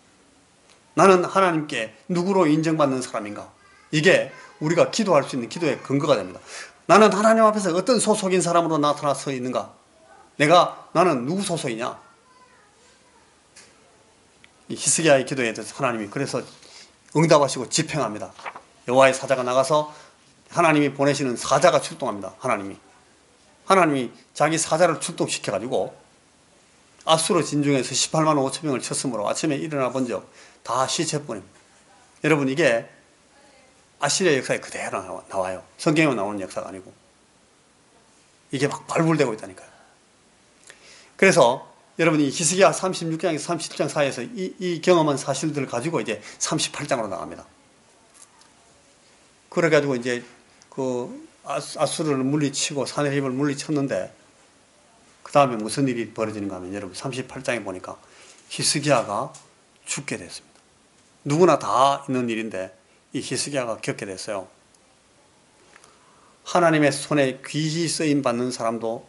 나는 하나님께 누구로 인정받는 사람인가? 이게 우리가 기도할 수 있는 기도의 근거가 됩니다. 나는 하나님 앞에서 어떤 소속인 사람으로 나타나서 있는가? 나는 누구 소속이냐? 이 히스기야의 기도에 대해서 하나님이 그래서 응답하시고 집행합니다. 여호와의 사자가 나가서 하나님이 보내시는 사자가 출동합니다. 하나님이 자기 사자를 출동시켜가지고 아수르 진중에서 18만 5천 명을 쳤으므로 아침에 일어나 본 적 다 시체뿐입니다. 여러분 이게 아시리아 역사에 그대로 나와요. 성경에 나오는 역사가 아니고 이게 막 발굴되고 있다니까요. 그래서 여러분 이 히스기야 36장에서 37장 사이에서 이 경험한 사실들을 가지고 이제 38장으로 나갑니다. 그래가지고 이제 그 아수르를 물리치고 사내립을 물리쳤는데 그 다음에 무슨 일이 벌어지는가 하면 여러분 38장에 보니까 히스기야가 죽게 됐습니다. 누구나 다 있는 일인데 이 히스기야가 겪게 됐어요. 하나님의 손에 귀히 쓰임 받는 사람도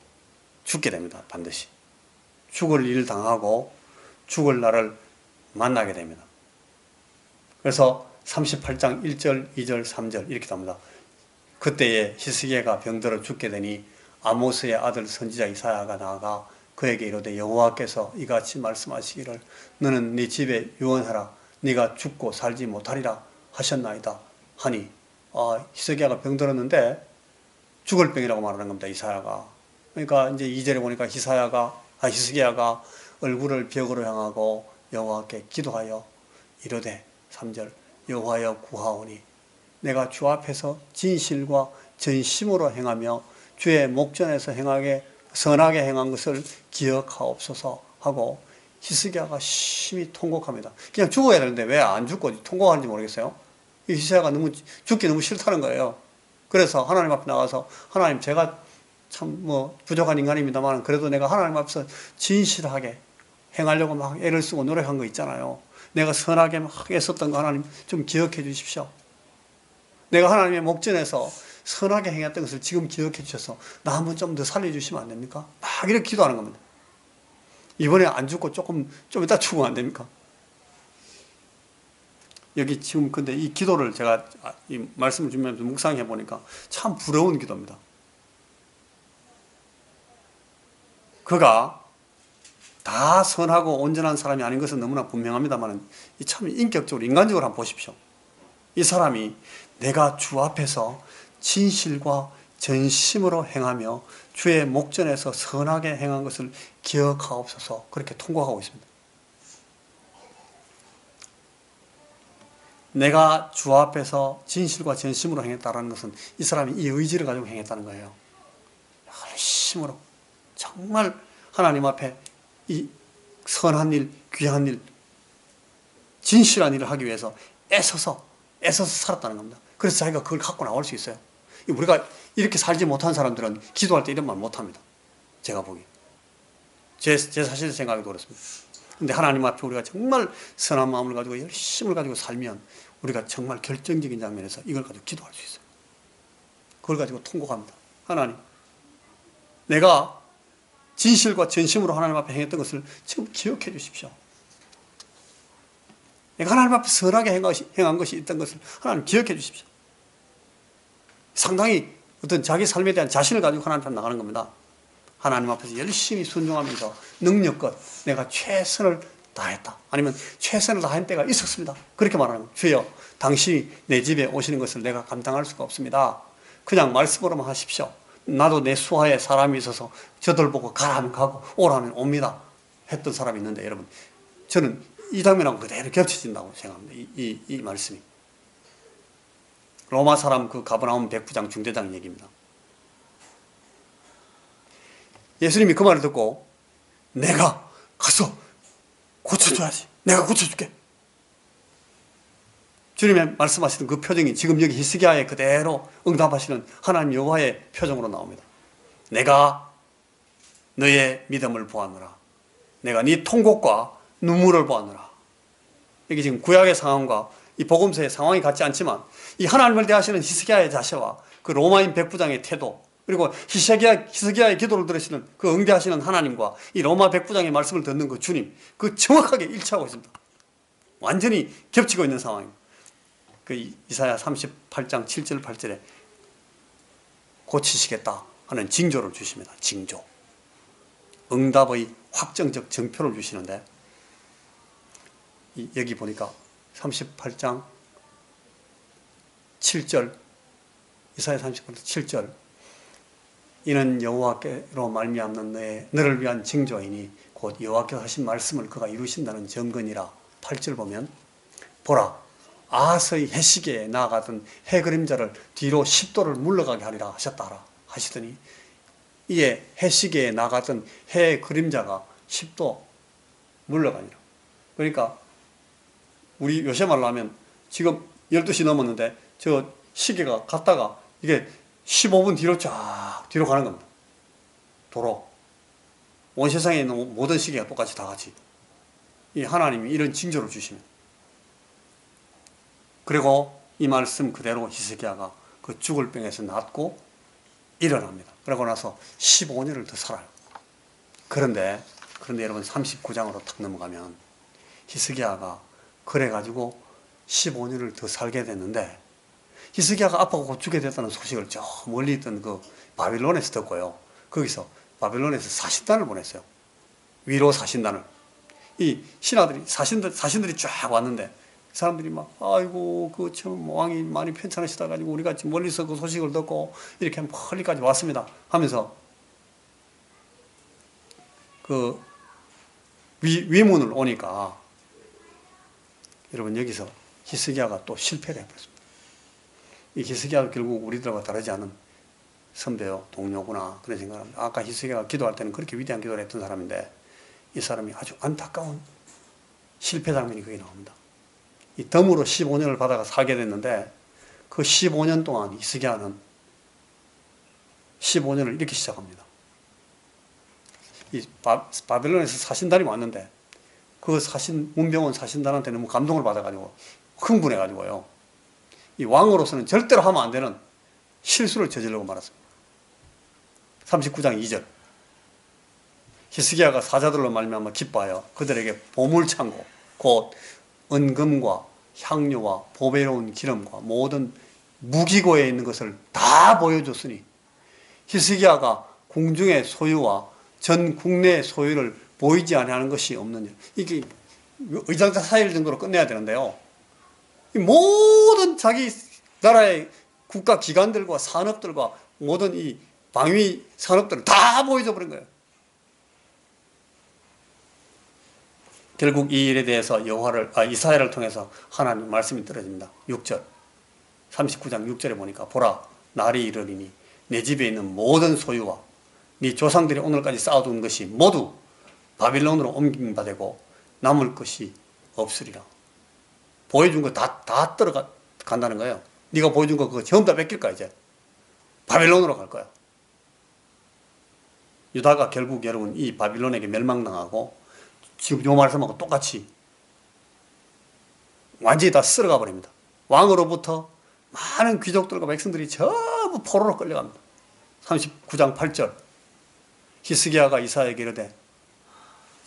죽게 됩니다. 반드시 죽을 일을 당하고 죽을 날을 만나게 됩니다. 그래서 38장 1절, 2절, 3절 이렇게 나옵니다. 그때에 히스기야가 병들어 죽게 되니 아모스의 아들 선지자 이사야가 나아가 그에게 이르되 여호와께서 이같이 말씀하시기를 너는 네 집에 유언하라 네가 죽고 살지 못하리라 하셨나이다 하니 히스기야가 병들었는데 죽을 병이라고 말하는 겁니다. 이사야가. 그러니까 이제 2절에 보니까 히스기야가 얼굴을 벽으로 향하고 여호와께 기도하여 이르되 3절 여호와여 구하오니 내가 주 앞에서 진실과 전심으로 행하며 주의 목전에서 선하게 행한 것을 기억하옵소서 하고 히스기야가 심히 통곡합니다. 그냥 죽어야 되는데 왜 안 죽고 통곡하는지 모르겠어요. 이 히스기야가 죽기 너무 싫다는 거예요. 그래서 하나님 앞에 나가서 하나님 제가 참 부족한 인간입니다만 그래도 내가 하나님 앞에서 진실하게 행하려고 막 애를 쓰고 노력한 거 있잖아요. 내가 선하게 막 애썼던 거 하나님 좀 기억해 주십시오. 내가 하나님의 목전에서 선하게 행했던 것을 지금 기억해 주셔서 나 한번 좀 더 살려주시면 안 됩니까? 막 이렇게 기도하는 겁니다. 이번에 안 죽고 좀 이따 죽으면 안 됩니까? 여기 지금 근데 이 기도를 제가 이 말씀을 주면서 묵상해 보니까 참 부러운 기도입니다. 그가 다 선하고 온전한 사람이 아닌 것은 너무나 분명합니다만 참 인격적으로 인간적으로 한번 보십시오. 이 사람이 내가 주 앞에서 진실과 전심으로 행하며 주의 목전에서 선하게 행한 것을 기억하옵소서 그렇게 통곡하고 있습니다. 내가 주 앞에서 진실과 전심으로 행했다는 것은 이 사람이 이 의지를 가지고 행했다는 거예요. 열심으로 정말 하나님 앞에 이 선한 일, 귀한 일, 진실한 일을 하기 위해서 애써서 살았다는 겁니다. 그래서 자기가 그걸 갖고 나올 수 있어요. 우리가 이렇게 살지 못한 사람들은 기도할 때 이런 말 못합니다. 제가 보기. 제 사실 생각이 그렇습니다. 근데 하나님 앞에 우리가 정말 선한 마음을 가지고 열심을 가지고 살면 우리가 정말 결정적인 장면에서 이걸 가지고 기도할 수 있어요. 그걸 가지고 통곡합니다. 하나님, 내가 진실과 전심으로 하나님 앞에 행했던 것을 지금 기억해 주십시오. 내가 하나님 앞에 선하게 행한 것이 있던 것을 하나님 기억해 주십시오. 상당히 어떤 자기 삶에 대한 자신을 가지고 하나님 앞에 나가는 겁니다. 하나님 앞에서 열심히 순종하면서 능력껏 내가 최선을 다했다. 아니면 최선을 다한 때가 있었습니다. 그렇게 말하는 거예요. 주여, 당신이 내 집에 오시는 것을 내가 감당할 수가 없습니다. 그냥 말씀으로만 하십시오. 나도 내 수하에 사람이 있어서 저들 보고 가라면 가고 오라면 옵니다. 했던 사람이 있는데 여러분, 저는 이 장면하고 그대로 겹쳐진다고 생각합니다. 이 말씀이. 로마 사람 그 가버나움 백부장 중대장 얘기입니다. 예수님이 그 말을 듣고 내가 가서 고쳐줘야지. 내가 고쳐줄게. 주님의 말씀하시던 그 표정이 지금 여기 히스기야에 그대로 응답하시는 하나님 여호와의 표정으로 나옵니다. 내가 너의 믿음을 보았노라. 내가 네 통곡과 눈물을 보았노라. 이게 지금 구약의 상황과 이 복음서의 상황이 같지 않지만 이 하나님을 대하시는 히스기야의 자세와 그 로마인 백부장의 태도 그리고 히스기야의 기도를 들으시는 그 응대하시는 하나님과 이 로마 백부장의 말씀을 듣는 그 주님 그 정확하게 일치하고 있습니다. 완전히 겹치고 있는 상황입니다. 그 이사야 38장 7절 8절에 고치시겠다 하는 징조를 주십니다. 징조. 응답의 확정적 증표를 주시는데 여기 보니까 38장 7절 이사야 38장 7절 이는 여호와께로 말미암는 너를 위한 징조이니 곧 여호와께서 하신 말씀을 그가 이루신다는 증거니라. 8절 보면 보라 아하스의 해시계에 나아가던 해 그림자를 뒤로 10도를 물러가게 하리라 하셨다라 하시더니 이에 해시계에 나가던 해 그림자가 10도 물러가니라. 그러니까 우리 요새 말로 하면 지금 12시 넘었는데 저 시계가 갔다가 이게 15분 뒤로 쫙 뒤로 가는 겁니다. 도로. 온 세상에 있는 모든 시계가 똑같이 다 같이. 이 하나님이 이런 징조를 주시면. 그리고 이 말씀 그대로 히스기야가 그 죽을 병에서 낫고 일어납니다. 그러고 나서 15년을 더 살아요. 그런데 여러분 39장으로 탁 넘어가면 히스기야가 그래가지고 15년을 더 살게 됐는데 히스기야가 아빠가 곧 죽게 됐다는 소식을 저 멀리 있던 그 바빌론에서 듣고요. 거기서 바빌론에서 사신단을 보냈어요. 위로 사신단을. 이 신하들이 사신들이 쫙 왔는데 사람들이 막 아이고 그 참 왕이 많이 편찮으시다 가지고 우리가 지금 멀리서 그 소식을 듣고 이렇게 멀리까지 왔습니다 하면서 그 위문을 오니까 여러분 여기서 히스기야가 또 실패를 해버렸습니다. 이 히스기야가 결국 우리들과 다르지 않은 선배요 동료구나 그런 생각을 합니다. 아까 히스기야가 기도할 때는 그렇게 위대한 기도를 했던 사람인데 이 사람이 아주 안타까운 실패 장면이 거기 나옵니다. 이 덤으로 15년을 받아가 살게 됐는데 그 15년 동안 히스기야는 15년을 이렇게 시작합니다. 이 바빌론에서 사신단이 왔는데 그 문병원 사신단한테 너무 감동을 받아가지고 흥분해가지고요. 이 왕으로서는 절대로 하면 안 되는 실수를 저지르고 말았습니다. 39장 2절. 히스기야가 사자들로 말미암아 기뻐하여 그들에게 보물창고 곧 은금과 향료와 보배로운 기름과 모든 무기고에 있는 것을 다 보여줬으니 히스기야가 궁중의 소유와 전 국내의 소유를 보이지 아니하는 것이 없느냐. 이게 의장자 4일 정도로 끝내야 되는데요. 모든 자기 나라의 국가 기관들과 산업들과 모든 이 방위 산업들을 다 보여줘 버린 거예요. 결국 이 일에 대해서 이사야를 통해서 하나님 말씀이 떨어집니다. 6절 39장 6절에 보니까 보라 날이 이르리니 내 집에 있는 모든 소유와 네 조상들이 오늘까지 쌓아둔 것이 모두 바빌론으로 옮김받고 남을 것이 없으리라. 보여준 거 다 떨어간다는 거예요. 네가 보여준 거 그거 전부 다 뺏길 거야. 이제 바빌론으로 갈 거야. 유다가 결국 여러분 이 바빌론에게 멸망당하고 지금 요 말씀하고 똑같이 완전히 다 쓸어가 버립니다. 왕으로부터 많은 귀족들과 백성들이 전부 포로로 끌려갑니다. 39장 8절 히스기야가 이사야에게 이르되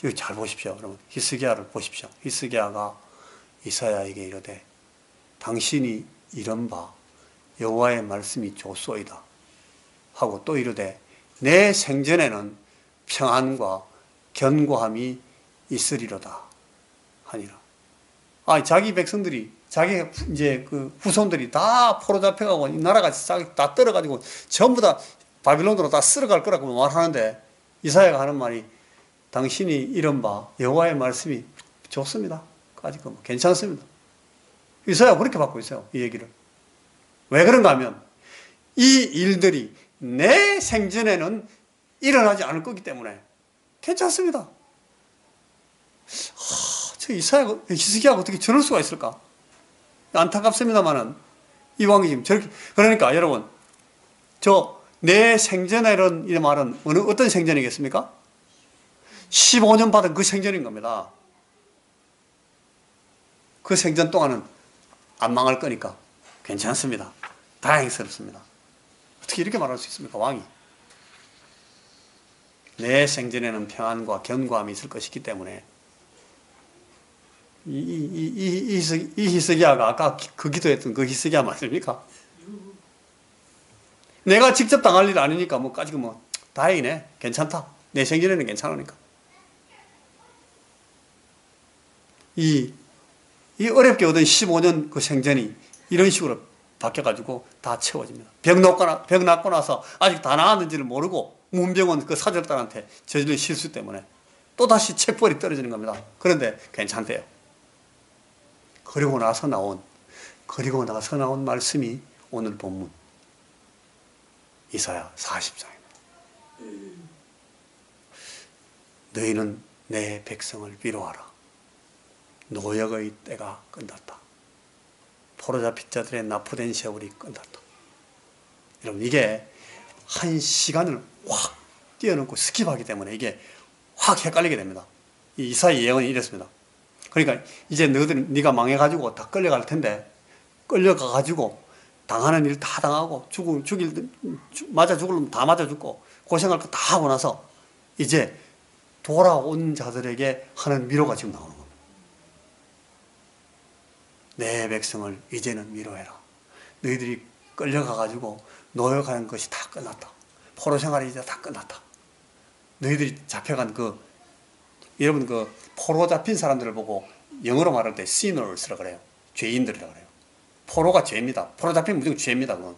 이거 잘 보십시오. 여러분 히스기야를 보십시오. 히스기야가 이사야에게 이르되 당신이 이런 바 여호와의 말씀이 좋소이다 하고 또 이르되 내 생전에는 평안과 견고함이 있으리로다 하니라. 자기 백성들이 자기 이제 그 후손들이 다 포로 잡혀가고 이 나라가 다 떨어가지고 전부 다 바빌론으로 다 쓸어갈 거라고 말하는데 이사야가 하는 말이 당신이 이런 바 여호와의 말씀이 좋습니다. 아직 괜찮습니다. 이사야가 그렇게 받고 있어요. 이 얘기를. 왜 그런가 하면 이 일들이 내 생전에는 일어나지 않을 거기 때문에 괜찮습니다. 저 히스기야가 어떻게 저럴 수가 있을까? 안타깝습니다만은 이 왕이 지금 저렇게 그러니까 여러분 내 생전에는 이 말은 어떤 생전이겠습니까? 15년 받은 그 생전인 겁니다. 그 생전 동안은 안 망할 거니까 괜찮습니다. 다행스럽습니다. 어떻게 이렇게 말할 수 있습니까? 왕이 내 생전에는 평안과 견고함이 있을 것이기 때문에 이 히스기야가 아까 그 기도했던 그 히스기야 맞습니까? 내가 직접 당할 일 아니니까 다행이네. 괜찮다. 내 생전에는 괜찮으니까. 이 어렵게 얻은 15년 그 생전이 이런 식으로 바뀌어가지고 다 채워집니다. 병 낫고 나서 아직 다 나았는지를 모르고 문병원 그 사절단한테 저지른 실수 때문에 또다시 책벌이 떨어지는 겁니다. 그런데 괜찮대요. 그리고 나서 나온 말씀이 오늘 본문 이사야 40장입니다. 너희는 내 백성을 위로하라. 노역의 때가 끝났다. 포로잡힌 자들의 납포된 세월이 끝났다. 여러분, 이게 한 시간을 확 뛰어넘고 스킵하기 때문에 이게 확 헷갈리게 됩니다. 이 이사야 예언이 이랬습니다. 그러니까 이제 네가 망해가지고 다 끌려갈 텐데, 끌려가가지고 당하는 일 다 당하고 맞아 죽으려면 다 맞아 죽고 고생할 거 다 하고 나서 이제 돌아온 자들에게 하는 위로가 지금 나오는 겁니다. 내 백성을 이제는 위로해라. 너희들이 끌려가가지고 노역하는 것이 다 끝났다. 포로 생활이 이제 다 끝났다. 너희들이 잡혀간 여러분 포로 잡힌 사람들을 보고 영어로 말할 때 sinners라 그래요. 죄인들이라 그래요. 포로가 죄입니다. 포로 잡히면 무조건 죄입니다. 그건.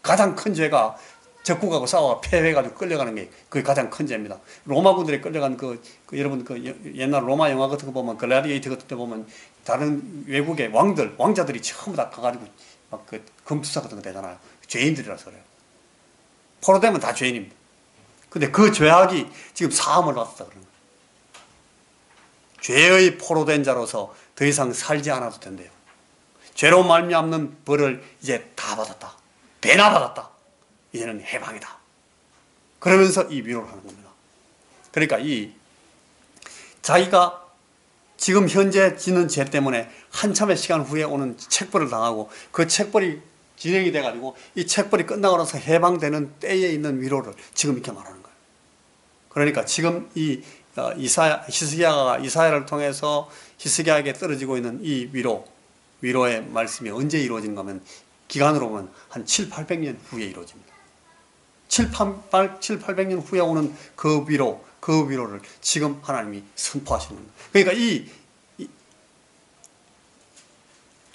가장 큰 죄가 적국하고 싸워 패해가지고 끌려가는 게 그게 가장 큰 죄입니다. 로마군들이 끌려간 여러분 옛날 로마 영화 같은 거 보면 글래디에이터 같은 데 보면 다른 외국의 왕자들이 전부 다 가가지고 막 금투사 같은 거 되잖아요. 죄인들이라서 그래요. 포로 되면 다 죄인입니다. 근데 그 죄악이 지금 사함을 받았다 그러는 거예요. 죄의 포로된 자로서 더 이상 살지 않아도 된대요. 죄로 말미암는 벌을 이제 다 받았다. 배나 받았다. 이제는 해방이다. 그러면서 이 위로를 하는 겁니다. 그러니까 자기가 지금 현재 지는 죄 때문에 한참의 시간 후에 오는 책벌을 당하고 그 책벌이 진행이 돼가지고 이 책벌이 끝나고 나서 해방되는 때에 있는 위로를 지금 이렇게 말하는 거예요. 그러니까 지금 히스기야가 이사야를 통해서 히스기야에게 떨어지고 있는 이 위로의 말씀이 언제 이루어지는가 하면 기간으로 보면 한 700~800년 후에 이루어집니다. 700~800년 후에 오는 그 위로를 지금 하나님이 선포하시는 겁니다. 그러니까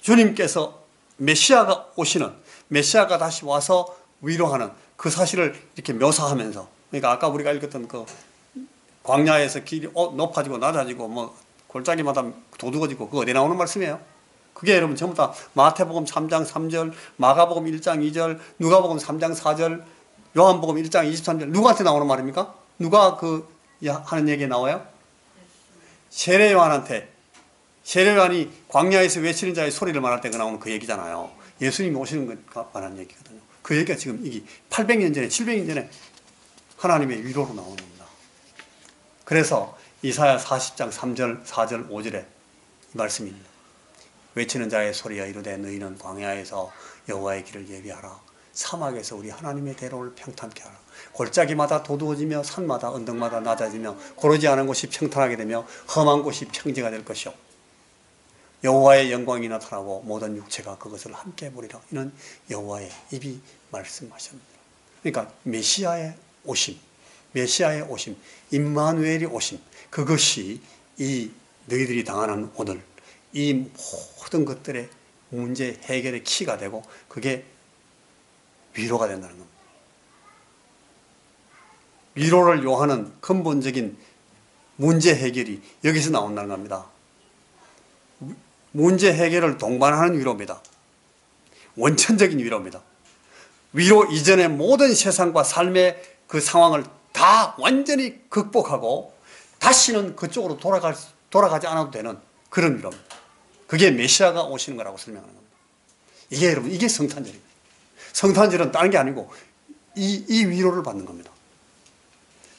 주님께서 메시아가 다시 와서 위로하는 그 사실을 이렇게 묘사하면서, 그러니까 아까 우리가 읽었던 광야에서 길이 높아지고 낮아지고 골짜기마다 도둑어지고 그거 어디 나오는 말씀이에요? 그게 여러분 전부 다 마태복음 3장 3절, 마가복음 1장 2절, 누가복음 3장 4절, 요한복음 1장 23절. 누구한테 나오는 말입니까? 누가 하는 얘기에 나와요? 세례 요한이 광야에서 외치는 자의 소리를 말할 때 나오는 그 얘기잖아요. 예수님이 오시는 것 관한 얘기거든요. 그 얘기가 지금 이게 800년 전에 700년 전에 하나님의 위로로 나오는 겁니다. 그래서 이사야 40장 3절 4절 5절에 이 말씀입니다. 외치는 자의 소리여 이르되 너희는 광야에서 여호와의 길을 예비하라. 사막에서 우리 하나님의 대로를 평탄케 하라. 골짜기마다 도두어지며 산마다 언덕마다 낮아지며 고르지 않은 곳이 평탄하게 되며 험한 곳이 평지가 될 것이요 여호와의 영광이 나타나고 모든 육체가 그것을 함께 보리라. 이는 여호와의 입이 말씀하셨느니라. 그러니까 메시아의 오심, 임마누엘이 오심, 그것이 이 너희들이 당하는 오늘 이 모든 것들의 문제 해결의 키가 되고 그게 위로가 된다는 겁니다. 위로를 요하는 근본적인 문제 해결이 여기서 나온다는 겁니다. 문제 해결을 동반하는 위로입니다. 원천적인 위로입니다. 위로 이전의 모든 세상과 삶의 그 상황을 다 완전히 극복하고 다시는 그쪽으로 돌아가지 않아도 되는 그런 위로입니다. 그게 메시아가 오시는 거라고 설명하는 겁니다. 이게 여러분, 이게 성탄절입니다. 성탄절은 다른 게 아니고 이 위로를 받는 겁니다.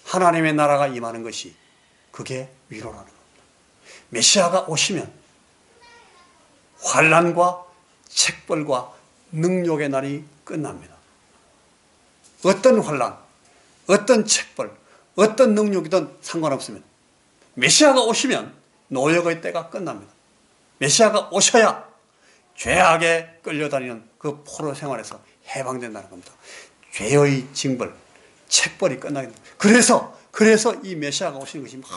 하나님의 나라가 임하는 것이 그게 위로라는 겁니다. 메시아가 오시면 환난과 책벌과 능욕의 날이 끝납니다. 어떤 환난, 어떤 책벌, 어떤 능력이든 상관없습니다. 메시아가 오시면 노역의 때가 끝납니다. 메시아가 오셔야 죄악에 끌려다니는 그 포로 생활에서 해방된다는 겁니다. 죄의 징벌, 책벌이 끝나게 됩니다. 그래서 이 메시아가 오시는 것이 막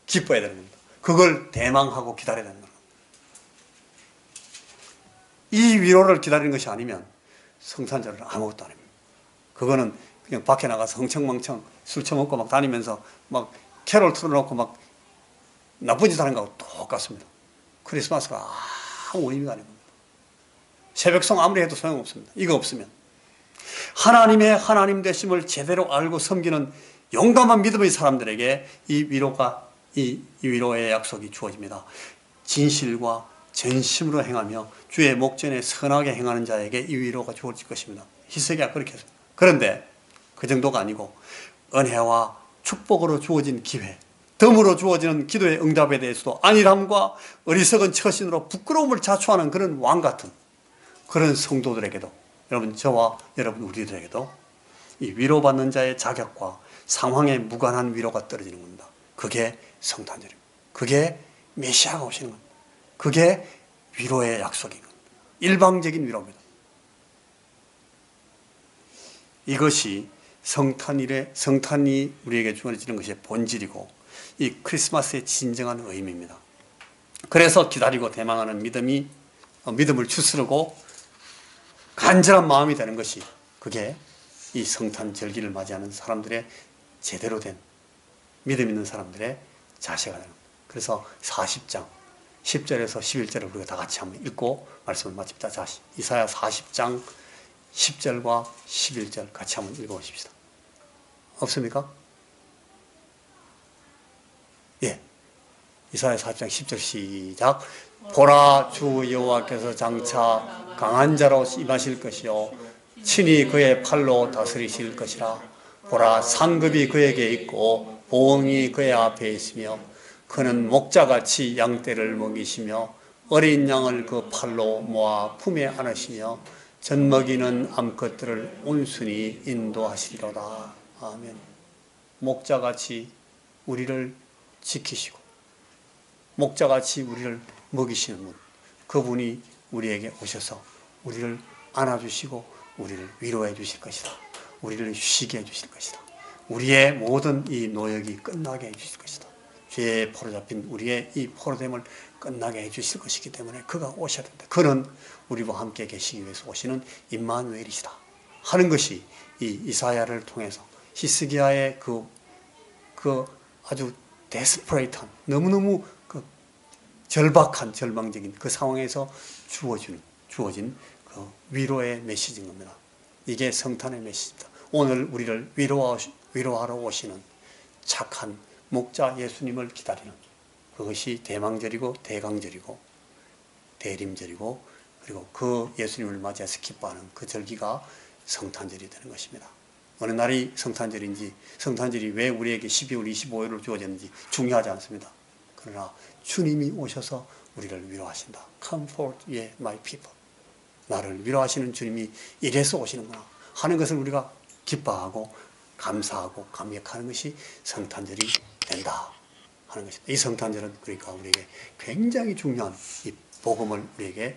기뻐야 되는 겁니다. 그걸 대망하고 기다려야 된다는 겁니다. 이 위로를 기다리는 것이 아니면 성탄절은 아무것도 아닙니다. 그거는 그냥 밖에 나가서 흥청망청 술 처먹고 막 다니면서 막 캐롤 틀어놓고 막 나쁜 짓 하는 거하고 똑같습니다. 크리스마스가 아무 의미가 아닙니다. 새벽송 아무리 해도 소용없습니다. 이거 없으면 하나님의 하나님 되심을 제대로 알고 섬기는 용감한 믿음의 사람들에게 이 위로의 약속이 주어집니다. 진실과 전심으로 행하며 주의 목전에 선하게 행하는 자에게 이 위로가 주어질 것입니다. 히스기야가 그렇게 했습니다. 그런데 그 정도가 아니고 은혜와 축복으로 주어진 기회, 덤으로 주어지는 기도의 응답에 대해서도 안일함과 어리석은 처신으로 부끄러움을 자초하는 그런 왕 같은 그런 성도들에게도, 여러분 저와 여러분 우리들에게도 이 위로받는 자의 자격과 상황에 무관한 위로가 떨어지는 겁니다. 그게 성탄절입니다. 그게 메시아가 오시는 겁니다. 그게 위로의 약속인 겁니다. 일방적인 위로입니다. 이것이 성탄이 우리에게 주어지는 것이 본질이고 이 크리스마스의 진정한 의미입니다. 그래서 기다리고 대망하는 믿음을 추스르고 간절한 마음이 되는 것이, 그게 이 성탄절기를 맞이하는 사람들의 제대로 된 믿음 있는 사람들의 자세가 되는 겁니다. 그래서 40장 10절에서 11절을 우리가 다 같이 한번 읽고 말씀을 마칩니다. 자, 이사야 40장 10절과 11절 같이 한번 읽어보십시다. 없습니까? 예. 이사야 40장 10절 시작. 보라, 주 여호와께서 장차 강한 자로 임하실 것이요 친히 그의 팔로 다스리실 것이라. 보라, 상급이 그에게 있고 보응이 그의 앞에 있으며 그는 목자같이 양떼를 먹이시며 어린 양을 그 팔로 모아 품에 안으시며 젖먹이는 암컷들을 온순히 인도하시리로다. 아멘. 목자같이 우리를 지키시고 목자같이 우리를 먹이시는 분, 그분이 우리에게 오셔서 우리를 안아주시고 우리를 위로해 주실 것이다. 우리를 쉬게 해 주실 것이다. 우리의 모든 이 노역이 끝나게 해 주실 것이다. 죄에 포로잡힌 우리의 이 포로됨을 끝나게 해 주실 것이기 때문에 그가 오셔야 된다. 그는 우리와 함께 계시기 위해서 오시는 임마누엘이시다 하는 것이 이 이사야를 통해서 히스기야의 그 아주 데스퍼레이트한, 너무너무 절박한 절망적인 그 상황에서 주어진 그 위로의 메시지인 겁니다. 이게 성탄의 메시지입니다. 오늘 우리를 위로하러 오시는 착한 목자 예수님을 기다리는, 그것이 대망절이고 대강절이고 대림절이고, 그리고 그 예수님을 맞이해서 기뻐하는 그 절기가 성탄절이 되는 것입니다. 어느 날이 성탄절인지, 성탄절이 왜 우리에게 12월 25일로 주어졌는지 중요하지 않습니다. 그러나 주님이 오셔서 우리를 위로하신다. Comfort ye my people. 나를 위로하시는 주님이 이래서 오시는구나 하는 것을 우리가 기뻐하고 감사하고 감격하는 것이 성탄절이 된다 하는 것입니다. 이 성탄절은 그러니까 우리에게 굉장히 중요한 이 복음을 우리에게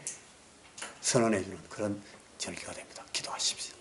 선언해 주는 그런 절기가 됩니다. 기도하십시오.